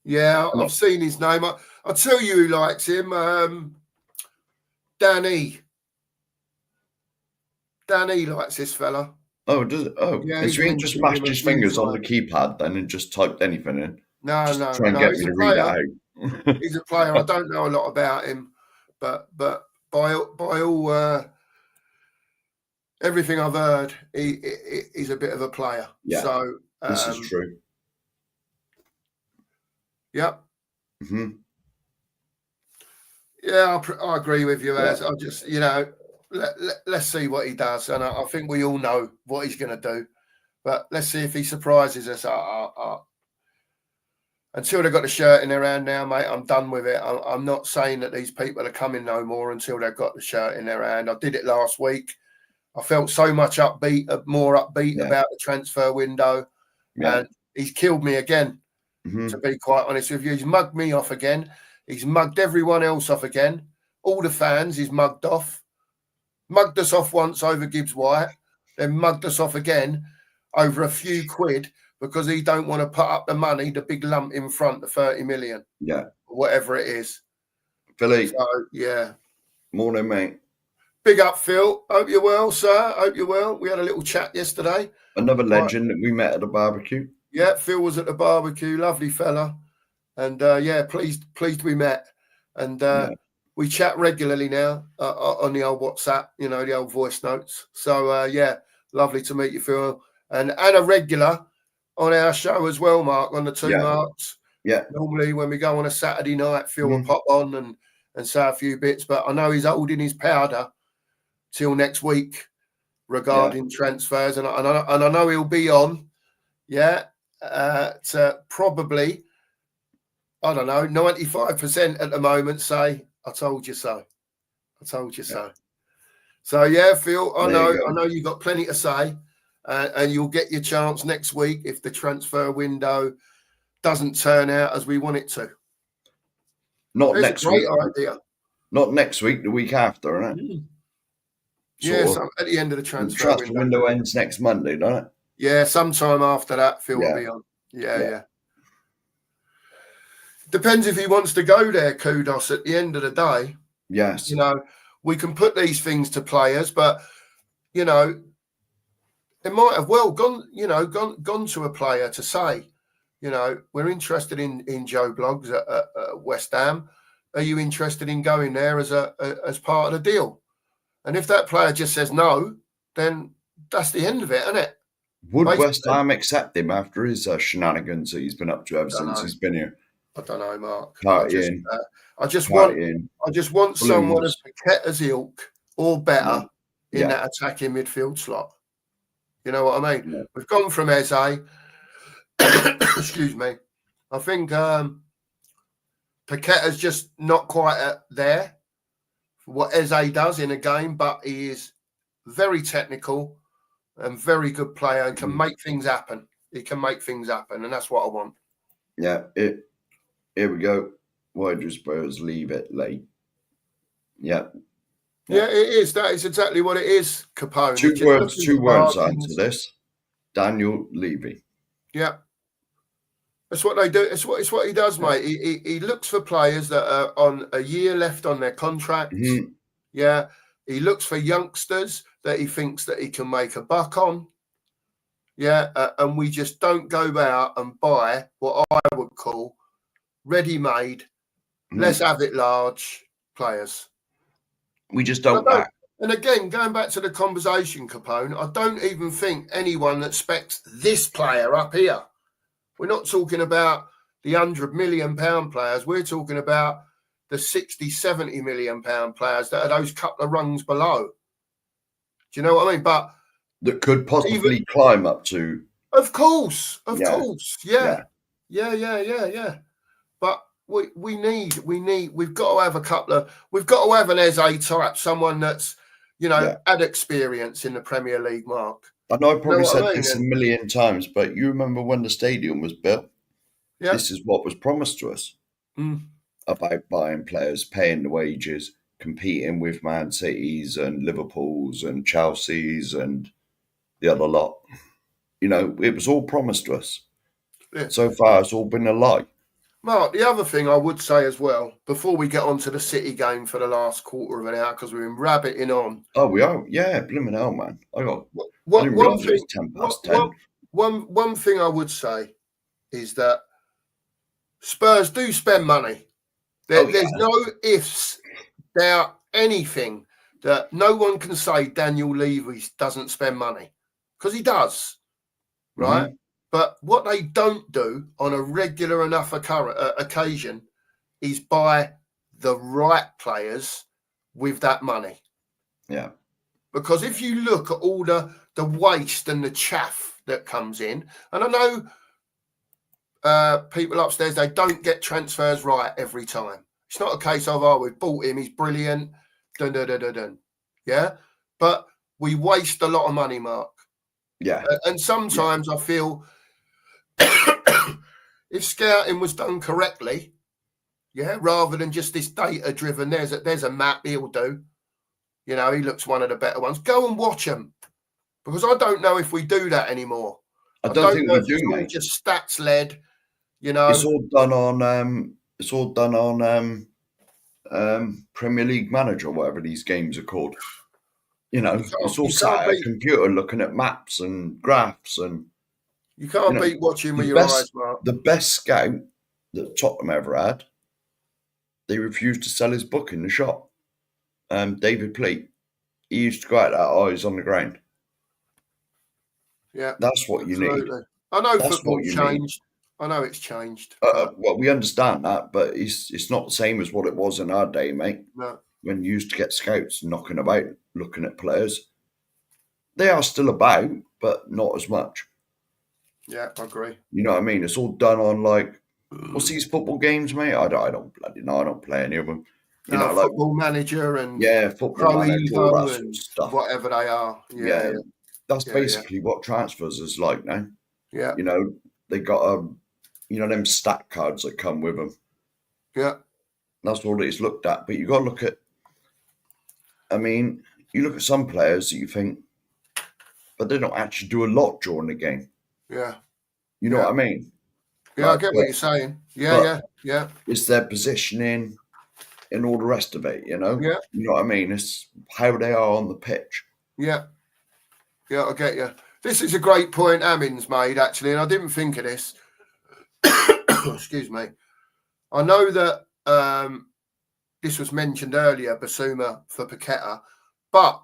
Yeah, I've seen his name. I'll tell you who likes him. Danny. Danny likes this fella. Oh, does it? Oh, yeah. So he just smashed his fingers on the keypad then and just typed anything in? No. Try and get me to read it out. He's a player. I don't know a lot about him, but by all everything I've heard, he's a bit of a player. Yeah. So this is true. Yep. Mm-hmm. Yeah, I agree with you, Az. I just, let's see what he does. And I think we all know what he's going to do. But let's see if he surprises us. Until they've got the shirt in their hand now, mate, I'm done with it. I'm not saying that these people are coming no more until they've got the shirt in their hand. I did it last week. I felt so much more upbeat about the transfer window. Yeah. And he's killed me again, to be quite honest with you. He's mugged me off again. He's mugged everyone else off again. All the fans he's mugged off. Mugged us off once over Gibbs White, then mugged us off again over a few quid because he don't want to put up the money, the big lump in front, the 30 million. Yeah. Whatever it is. Philly. So, yeah. Morning, mate. Big up, Phil. Hope you're well, sir. Hope you're well. We had a little chat yesterday. Another legend that we met at a barbecue. Yeah, Phil was at the barbecue. Lovely fella. And, pleased we met. And we chat regularly now on the old WhatsApp, the old voice notes. So, lovely to meet you, Phil. And a regular on our show as well, Mark, on the two marks. Yeah. Normally when we go on a Saturday night, Phil will pop on and say a few bits. But I know he's holding his powder till next week regarding transfers. And I know he'll be on, to probably, I don't know, 95% at the moment say, I told you so. I told you so. So, Phil, I know you've got plenty to say, and you'll get your chance next week if the transfer window doesn't turn out as we want it to. Not There's next a great week. idea. Not next week, the week after, isn't it? Yes, at the end of the transfer window ends next Monday, doesn't it? Yeah, sometime after that, Phil will be on. Yeah. Depends if he wants to go there, Kudos, at the end of the day. Yes. You know, we can put these things to players, but, you know, it might have well gone to a player to say, you know, we're interested in Joe Bloggs at West Ham. Are you interested in going there as part of the deal? And if that player just says no, then that's the end of it, isn't it? Would West Ham accept him after his shenanigans that he's been up to ever since he's been here? I don't know, Mark. Partying. I just want someone of Paqueta's ilk or better in that attacking midfield slot. You know what I mean? Yeah. We've gone from Eze. Excuse me. I think Paqueta's just not quite there for what Eze does in a game, but he is very technical and very good player and can make things happen. He can make things happen, and that's what I want. Yeah, here we go. Why do Spurs leave it late? Yeah, it is. That is exactly what it is, Capone. Two words answer this. Daniel Levy. Yeah. That's what they do. It's what he does, mate. He looks for players that are on a year left on their contract. Mm-hmm. Yeah. He looks for youngsters that he thinks that he can make a buck on. Yeah. And we just don't go out and buy what I would call ready-made, let's have it large players. We just don't act. And again, going back to the conversation, Capone, I don't even think anyone expects this player up here. We're not talking about the £100 million players. We're talking about the 60, 70 million pound players that are those couple of rungs below. Do you know what I mean? But that could possibly climb up to. Of course. Yeah. But we've got to have we've got to have an Eze type, someone that's, had experience in the Premier League, Mark. I know I probably said this a million times, but you remember when the stadium was built? Yeah. This is what was promised to us about buying players, paying the wages, competing with Man Cities and Liverpools and Chelsea's and the other lot. It was all promised to us. Yeah. So far, it's all been a lie. Mark, the other thing I would say as well, before we get on to the City game for the last quarter of an hour, because we've been rabbiting on. Oh, we are? Yeah, blooming hell, man. I didn't realise it was 10 past 10. One thing I would say is that Spurs do spend money. There's no ifs, doubt, anything that no one can say Daniel Levy doesn't spend money, because he does, right? Mm-hmm. But what they don't do on a regular enough occasion is buy the right players with that money. Yeah. Because if you look at all the waste and the chaff that comes in, and I know people upstairs, they don't get transfers right every time. It's not a case of, we've bought him, he's brilliant, dun. Yeah? But we waste a lot of money, Mark. Yeah. And sometimes I feel if scouting was done correctly, rather than just this data driven, there's a map he'll do. He looks one of the better ones. Go and watch them, because I don't know if we do that anymore. I don't think we do, it's mate. Just stats led, It's all done on. Premier League Manager, or whatever these games are called. It's all sat at a computer looking at maps and graphs and. You can't beat watching with your eyes, Mark. The best scout that Tottenham ever had, they refused to sell his book in the shop. David Pleat, he used to go out that eyes on the ground. Yeah, that's what absolutely. You need. I know football changed. I know it's changed. Well, we understand that, but it's not the same as what it was in our day, mate. No. When you used to get scouts knocking about, looking at players. They are still about, but not as much. Yeah, I agree. You know what I mean? It's all done on what's these football games, mate? I don't bloody know. I don't play any of them. Football Manager and Football Manager, all that sort of stuff. Whatever they are. Yeah. That's basically what transfers is like now. Yeah. They got them stat cards that come with them. Yeah. That's all it's looked at. But you got to look at, you look at some players that you think, but they don't actually do a lot during the game. Yeah. You know what I mean? Yeah, I get what you're saying. Yeah. It's their positioning and all the rest of it, Yeah. You know what I mean? It's how they are on the pitch. Yeah. Yeah, I get you. This is a great point Amin's made, actually, and I didn't think of this. Excuse me. I know that this was mentioned earlier, Basuma for Paqueta, but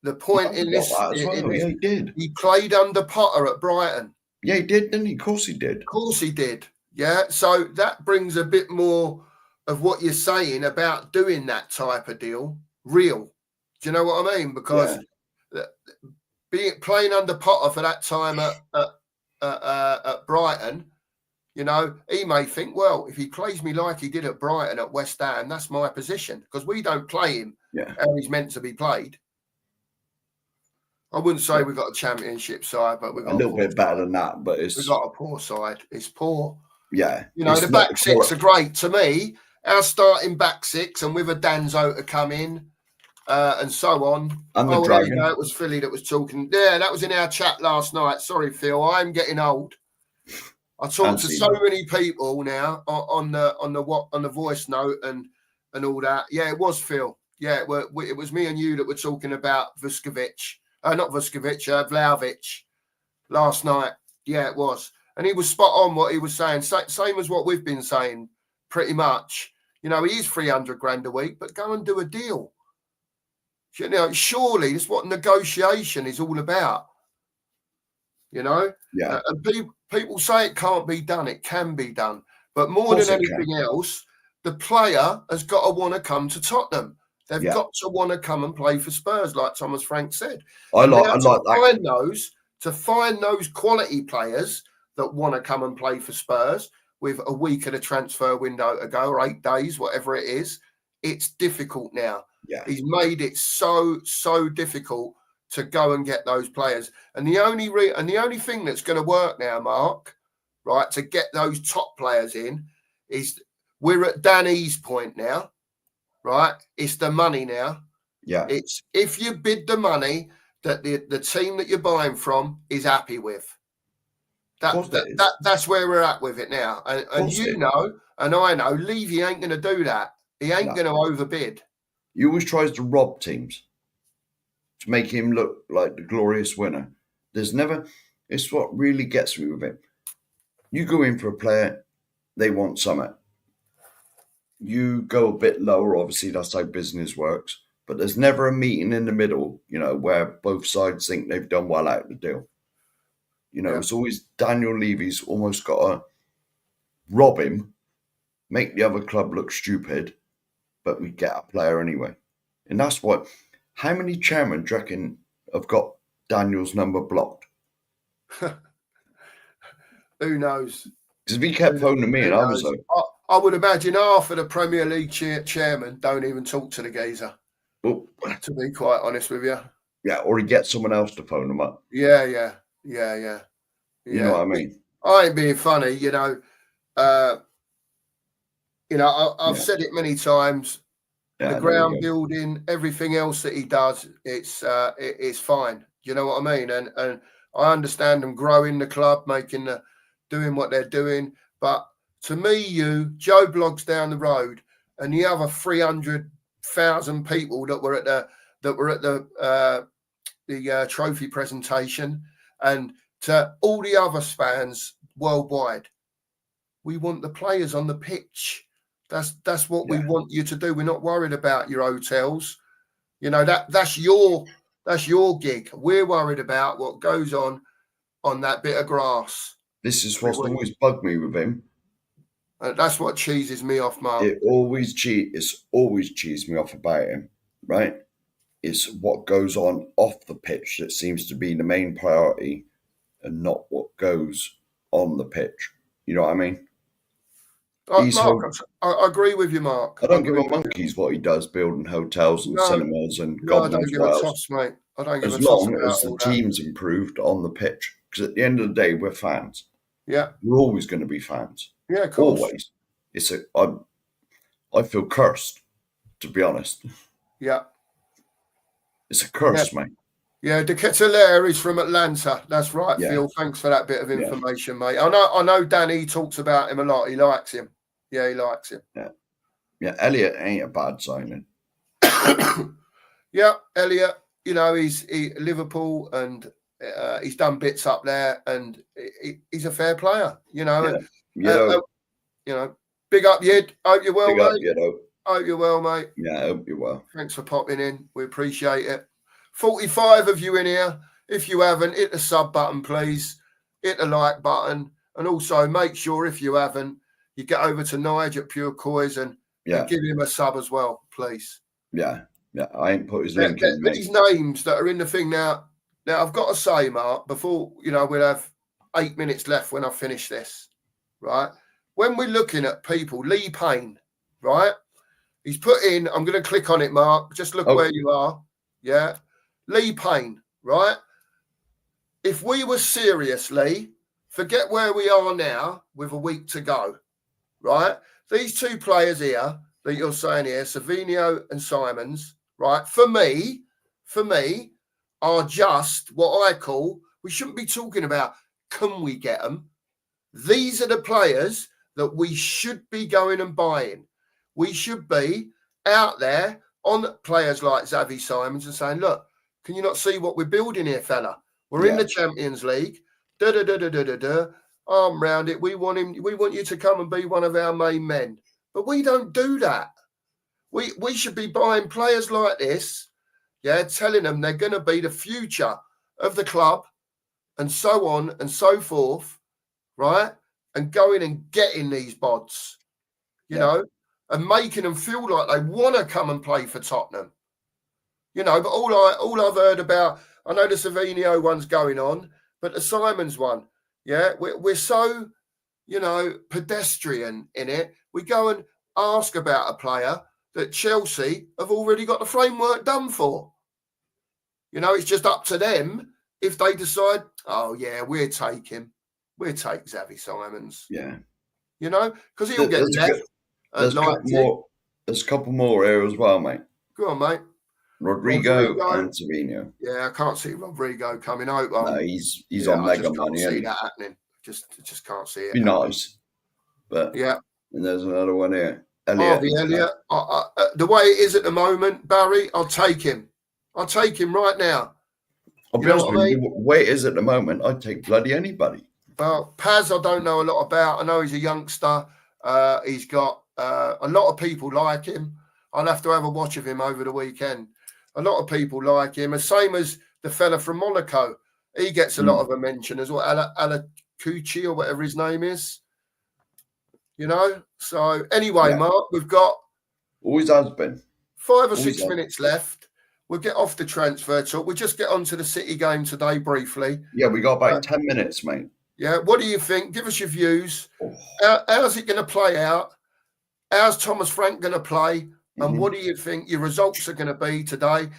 the point in this, he did. He played under Potter at Brighton. Yeah, he did, didn't he? Of course he did. Of course he did. Yeah, so that brings a bit more of what you're saying about doing that type of deal real. Do you know what I mean? Because playing under Potter for that time at Brighton, he may think, well, if he plays me like he did at Brighton at West Ham, that's my position, because we don't play him how he's meant to be played. I wouldn't say we've got a championship side, but we've got a little bit better than that. But we've got a poor side. It's poor. Yeah. The back six are great to me. Our starting back six, and with a Danzo to come in, and so on. And the Dragon. It was Philly that was talking. Yeah, that was in our chat last night. Sorry, Phil. I'm getting old. I talk to so many people now on the voice note and all that. Yeah, it was Phil. Yeah, it was me and you that were talking about Vlahovic last night. Yeah, it was. And he was spot on what he was saying. Same as what we've been saying, pretty much. He is 300 grand a week, but go and do a deal. Surely that's what negotiation is all about. Yeah. And people say it can't be done. It can be done. But more than anything else, the player has got to want to come to Tottenham. They've got to want to come and play for Spurs, like Thomas Frank said. I like that. To find those quality players that want to come and play for Spurs with a week of the transfer window to go, or 8 days, whatever it is, it's difficult now. Yeah. He's made it so difficult to go and get those players. And the only thing that's going to work now, Mark, right, to get those top players in is we're at Danny's point now, right? It's the money now. Yeah. It's if you bid the money that the team that you're buying from is happy with. That's where we're at with it now. And and I know, Levy ain't going to do that. He ain't going to overbid. He always tries to rob teams to make him look like the glorious winner. It's what really gets me with him. You go in for a player, they want something. You go a bit lower, obviously that's how business works, but there's never a meeting in the middle, where both sides think they've done well out of the deal. It's always Daniel Levy's almost got to rob him, make the other club look stupid, but we get a player anyway. And that's what, how many chairmen do you reckon have got Daniel's number blocked? Who knows? Because if he kept phoning me and I was like... I would imagine half of the Premier League chairman don't even talk to the geezer. Well, to be quite honest with you. Yeah, or he gets someone else to phone him up. Yeah. You know what I mean? I ain't being funny, I've said it many times. Yeah, the ground building, everything else that he does, it's fine. You know what I mean? And I understand them growing the club, doing what they're doing. But to me, Joe Bloggs down the road, and the other 300,000 people that were at the trophy presentation, and to all the other fans worldwide, we want the players on the pitch. That's what we want you to do. We're not worried about your hotels. That's your gig. We're worried about what goes on that bit of grass. This is what's always bugged me with him. That's what cheeses me off, Mark. It's always cheesed me off about him, right? It's what goes on off the pitch that seems to be the main priority, and not what goes on the pitch. You know what I mean? Mark, I agree with you, Mark. I don't give a monkey's what he does, building hotels and cinemas and God knows what else. Toss, mate. I don't give as long as the team's improved on the pitch. Because at the end of the day, we're fans. Yeah. We're always going to be fans. Yeah, of course. Always. I feel cursed, to be honest. Yeah. It's a curse, mate. Yeah, De Ketelaere is from Atlanta. That's right, Phil. Thanks for that bit of information, mate. I know Danny talks about him a lot. He likes him. Yeah, he likes him. Yeah, Elliot ain't a bad signing. Yeah, Elliot, you know, he's Liverpool and he's done bits up there and he's a fair player, you know. Yeah. You know, big up, Yid. Hope you're well, big mate. Up, Yid, hope you're well, mate. Yeah, I hope you're well. Thanks for popping in. We appreciate it. 45 of you in here. If you haven't, hit the sub button, please. Hit the like button. And also make sure, if you haven't, you get over to Nige at Pure Coys and give him a sub as well, please. Yeah. I ain't put his link in, mate. These names that are in the thing now, I've got to say, Mark, before, you know, we'll have 8 minutes left when I finish this, right? When we're looking at people, Lee Payne, right? He's put in, I'm going to click on it, Mark. Just look where you are. Yeah. Lee Payne, right? If we were seriously, forget where we are now with a week to go, right? These two players here that you're saying here, Savinho and Simons, right? For me, are just what I call, we shouldn't be talking about, can we get them? These are the players that we should be going and buying. We should be out there on players like Xavi Simons and saying, look, can you not see what we're building here, fella? We're in the Champions League. Arm round it. We want you to come and be one of our main men. But we don't do that. We should be buying players like this, telling them they're going to be the future of the club and so on and so forth, right? And going and getting these bods, you know, and making them feel like they want to come and play for Tottenham. You know, but all I've heard about, I know the Savinho one's going on, but the Simons one, we're so, you know, pedestrian in it. We go and ask about a player that Chelsea have already got the framework done for. You know, it's just up to them if they decide, oh, yeah, we'll take him. We'll take Xavi Simons. Yeah. You know, because he'll get left. There's a couple more here as well, mate. Go on, mate. Rodrigo and Savinho. Yeah, I can't see Rodrigo coming out. No, he's on mega money. I can't see that happening. Just can't see it. Be nice. But and there's another one here. Elliot. The way it is at the moment, Barry, I'll take him. I'll take him right now. I'll be honest with you, the way it is at the moment, I'd take bloody anybody. Well, Paz, I don't know a lot about. I know he's a youngster. He's got a lot of people like him. I'll have to have a watch of him over the weekend. A lot of people like him. The same as the fella from Monaco. He gets a lot of a mention as well. Alacucci or whatever his name is. You know? So anyway, Mark, we've got... Always has been. 5 or 6 minutes left. We'll get off the transfer talk. We'll just get on to the City game today briefly. Yeah, we got about 10 minutes, mate. Yeah, what do you think? Give us your views. How's it going to play out? How's Thomas Frank going to play? And what do you think your results are going to be today?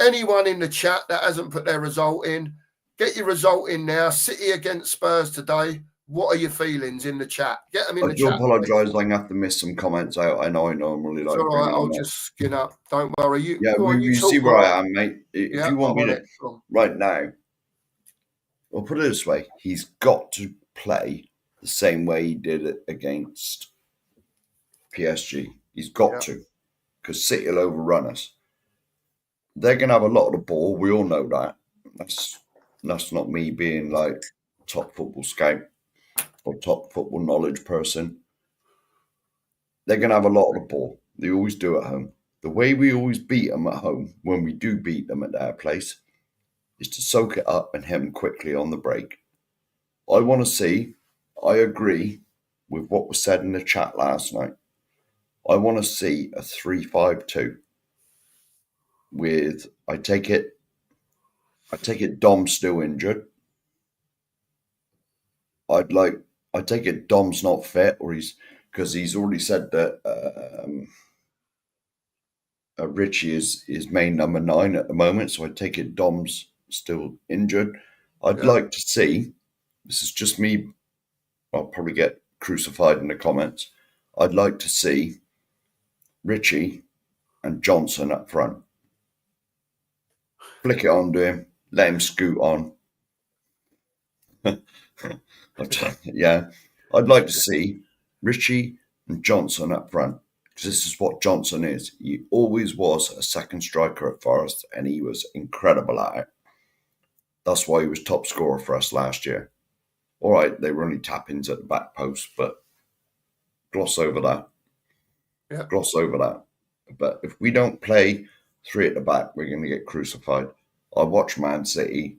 Anyone in the chat that hasn't put their result in, get your result in now. City against Spurs today. What are your feelings in the chat? Get them in the chat. I do apologise. I'm going to have to miss some comments out. I know I normally like. It's all right. I'll just skin up. Don't worry. You see where I am, mate. If you want me to right now, I'll put it this way: he's got to play the same way he did it against PSG. He's got to, because City will overrun us. They're going to have a lot of the ball. We all know that. That's not me being like top football scout or top football knowledge person. They're going to have a lot of the ball. They always do at home. The way we always beat them at home, when we do beat them at their place, is to soak it up and hit them quickly on the break. I want to see, I agree with what was said in the chat last night. I want to see a 3-5-2 with, I take it Dom's still injured. I take it Dom's not fit, or because he's already said that Richie is main number 9 at the moment. So I take it Dom's still injured. I'd like to see, this is just me I'll probably get crucified in the comments. I'd like to see Richie and Johnson up front. Flick it on to him, let him scoot on. Yeah, I'd like to see Richie and Johnson up front, because this is what Johnson is. He always was a second striker at Forest, and he was incredible at it. That's why he was top scorer for us last year. All right, they were only tap-ins at the back post, but gloss over that. Yeah. Gloss over that. But if we don't play three at the back, we're going to get crucified. I watched Man City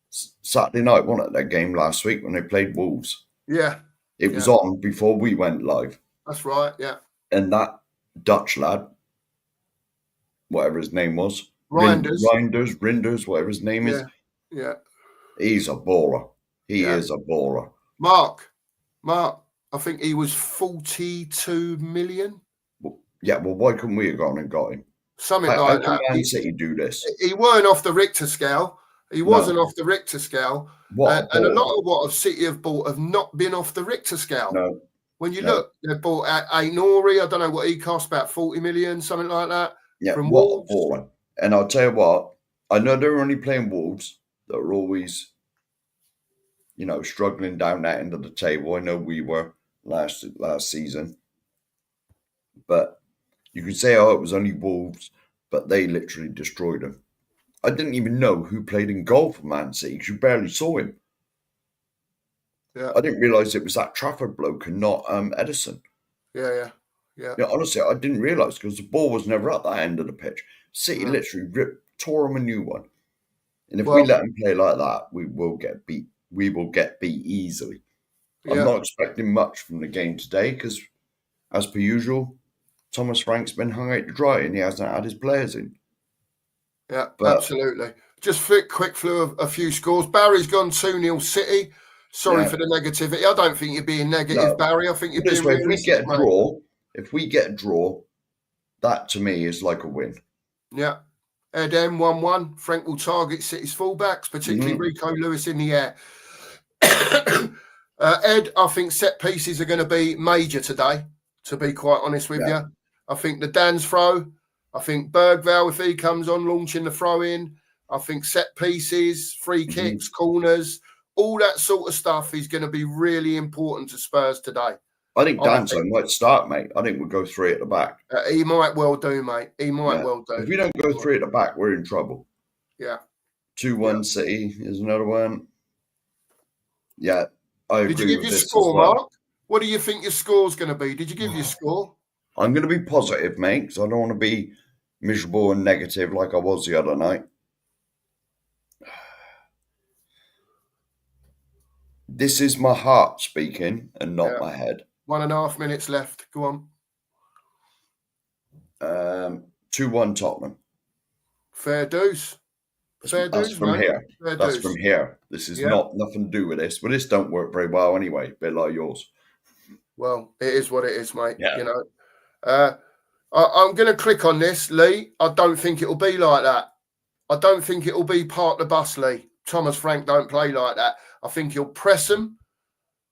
Saturday night, wasn't it, that game last week when they played Wolves? Yeah. It was on before we went live. That's right, yeah. And that Dutch lad, whatever his name was, Rinders, whatever his name is. Yeah. He's a baller. He is a baller. Mark, I think he was 42 million. Well, why couldn't we have gone and got him? Something like that. How can Man City do this? He weren't off the Richter scale. He wasn't off the Richter scale. And a lot of what City have bought have not been off the Richter scale. No. When you look, they bought Ainori, I don't know what he cost, about 40 million, something like that. Yeah, from what a baller. And I'll tell you what, I know they're only playing Wolves that are always, struggling down that end of the table. I know we were last season. But you could say, it was only Wolves, but they literally destroyed them. I didn't even know who played in goal for Man City because you barely saw him. Yeah. I didn't realise it was that Trafford bloke and not Edison. Yeah. Honestly, I didn't realise because the ball was never at that end of the pitch. City literally tore him a new one. And if we let them play like that, we will get beat. We will get beat easily. Yeah. I'm not expecting much from the game today because, as per usual, Thomas Frank's been hung out to dry and he hasn't had his players in. Yeah, absolutely. Just quick flew of a few scores. Barry's gone 2-0 City. Sorry for the negativity. I don't think you're being negative, Barry. I think you're being realistic. If we get a draw, that to me is like a win. Yeah. Ed M 1-1. Frank will target City's fullbacks, particularly Rico Lewis in the air. Ed, I think set pieces are going to be major today, to be quite honest with you. I think the Dan's throw, I think Bergvall, if he comes on, launching the throw in, I think set pieces, free kicks, corners, all that sort of stuff is going to be really important to Spurs today. I think Danso might start, mate. I think we'll go three at the back. He might well do, mate. He might well do. If we don't go three at the back, we're in trouble. Yeah. 2-1 City is another one. Yeah, I agree. Did you give your score, Mark? What do you think your score's going to be? Did you give your score? I'm going to be positive, mate, because I don't want to be miserable and negative like I was the other night. This is my heart speaking and not my head. 1.5 minutes left. Go on. 2-1 Tottenham. Fair dues. That's from here. That's from here. This is nothing to do with this. But this don't work very well anyway. A bit like yours. Well, it is what it is, mate. Yeah. I'm going to click on this, Lee. I don't think it'll be like that. I don't think it'll be part of the bus, Lee. Thomas Frank don't play like that. I think he'll press them.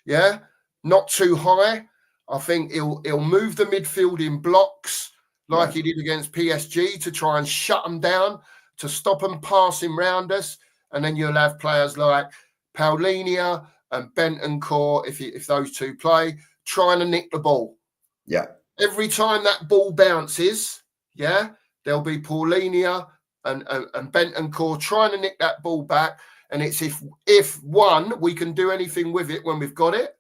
Yeah. Not too high. I think he'll move the midfield in blocks like he did against PSG to try and shut them down, to stop them passing round us. And then you'll have players like Paulinho and Bentancur, if those two play, trying to nick the ball. Yeah. Every time that ball bounces, there'll be Paulinho and Bentancur trying to nick that ball back. And it's if one, we can do anything with it when we've got it.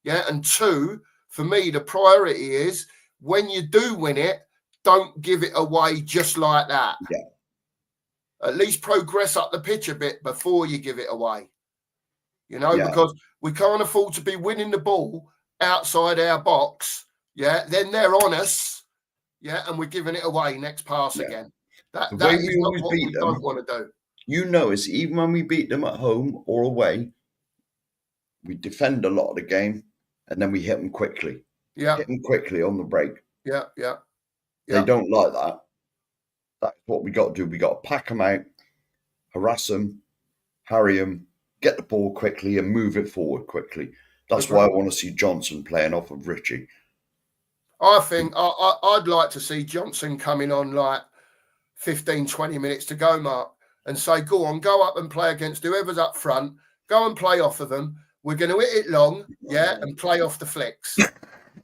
Yeah. And two, for me, the priority is when you do win it, don't give it away just like that. Yeah. At least progress up the pitch a bit before you give it away. Because we can't afford to be winning the ball outside our box. Yeah. Then they're on us. Yeah. And we're giving it away next pass again. That is not what we don't want to do. You notice even when we beat them at home or away, we defend a lot of the game and then we hit them quickly. Yeah. Hit them quickly on the break. Yeah. They don't like that. That's what we got to do. We got to pack them out, harass them, harry them, get the ball quickly and move it forward quickly. That's why I want to see Johnson playing off of Richie. I think I'd like to see Johnson coming on like 15, 20 minutes to go, Mark, and say, go on, go up and play against whoever's up front. Go and play off of them. We're going to hit it long, and play off the flicks.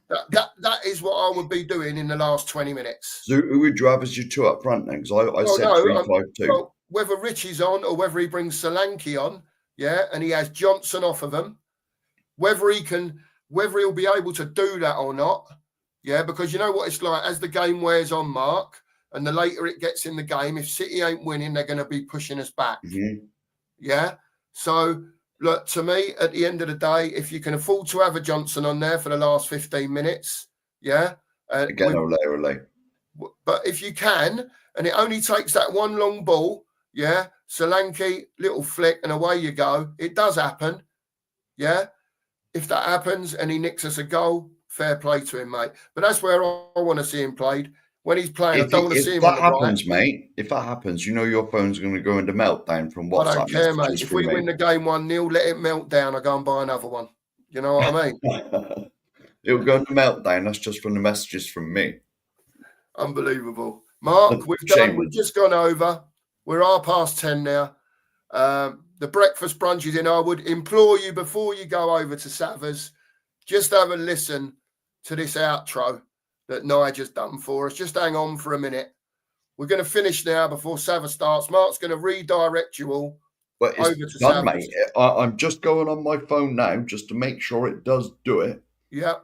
That is what I would be doing in the last 20 minutes. So who would you have as your two up front then? Because I said 3-5-2. Well, whether Richie's on or whether he brings Solanke on, and he has Johnson off of him, whether he'll be able to do that or not, because you know what it's like as the game wears on, Mark, and the later it gets in the game, if City ain't winning, they're going to be pushing us back. Mm-hmm. So, look, to me, at the end of the day, if you can afford to have a Johnson on there for the last 15 minutes, again, Ole. But if you can, and it only takes that one long ball, Solanke, little flick, and away you go. It does happen, If that happens and he nicks us a goal, fair play to him, mate. But that's where I want to see him played. When he's playing, I don't want to see him on the right. If that happens, mate, if that happens, you know your phone's going to go into meltdown from WhatsApp. I don't care, mate. If we win the game 1-0, let it melt down. I go and buy another one. You know what I mean? It'll go into meltdown. That's just from the messages from me. Unbelievable. Mark, we've just gone over. We're 10:30 now. The breakfast brunch is in. I would implore you, before you go over to Sava's, just have a listen to this outro that Nigel's done for us. Just hang on for a minute. We're going to finish now before Sava starts. Mark's going to redirect you all over to Sava's. Mate. I'm just going on my phone now just to make sure it does do it. Yeah.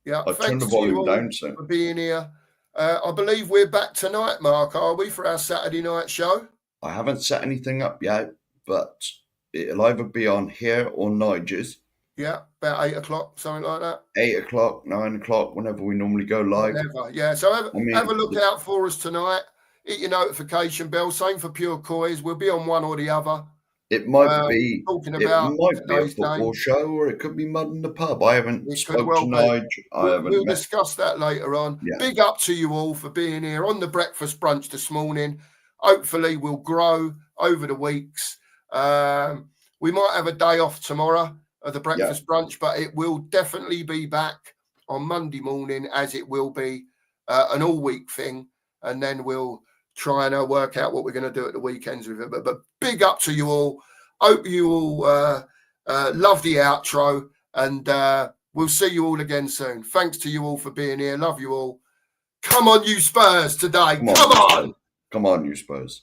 I turn the volume down, so for being here. I believe we're back tonight, Mark, are we, for our Saturday night show? I haven't set anything up yet, but it'll either be on here or Nigel's. Yeah, about 8 o'clock, something like that. 8 o'clock, 9 o'clock, whenever we normally go live. Whenever, so have a look out for us tonight. Hit your notification bell. Same for Pure Coys. We'll be on one or the other. It might be a football show, or it could be Mud in the Pub. I haven't spoken to Nigel. We'll discuss that later on. Yeah. Big up to you all for being here on the breakfast brunch this morning. Hopefully we'll grow over the weeks. We might have a day off tomorrow of the breakfast brunch, but it will definitely be back on Monday morning, as it will be an all-week thing, and then we'll try and work out what we're going to do at the weekends with it. But big up to you all. Hope you all love the outro, and we'll see you all again soon. Thanks to you all for being here. Love you all. Come on, you Spurs today. Come on. Come on, you Spurs.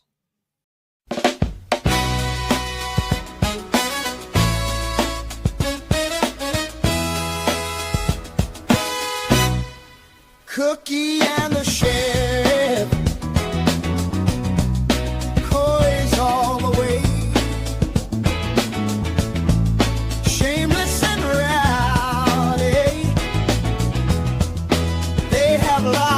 Cookie and the chef, Coys all the way, shameless and rowdy, they have life.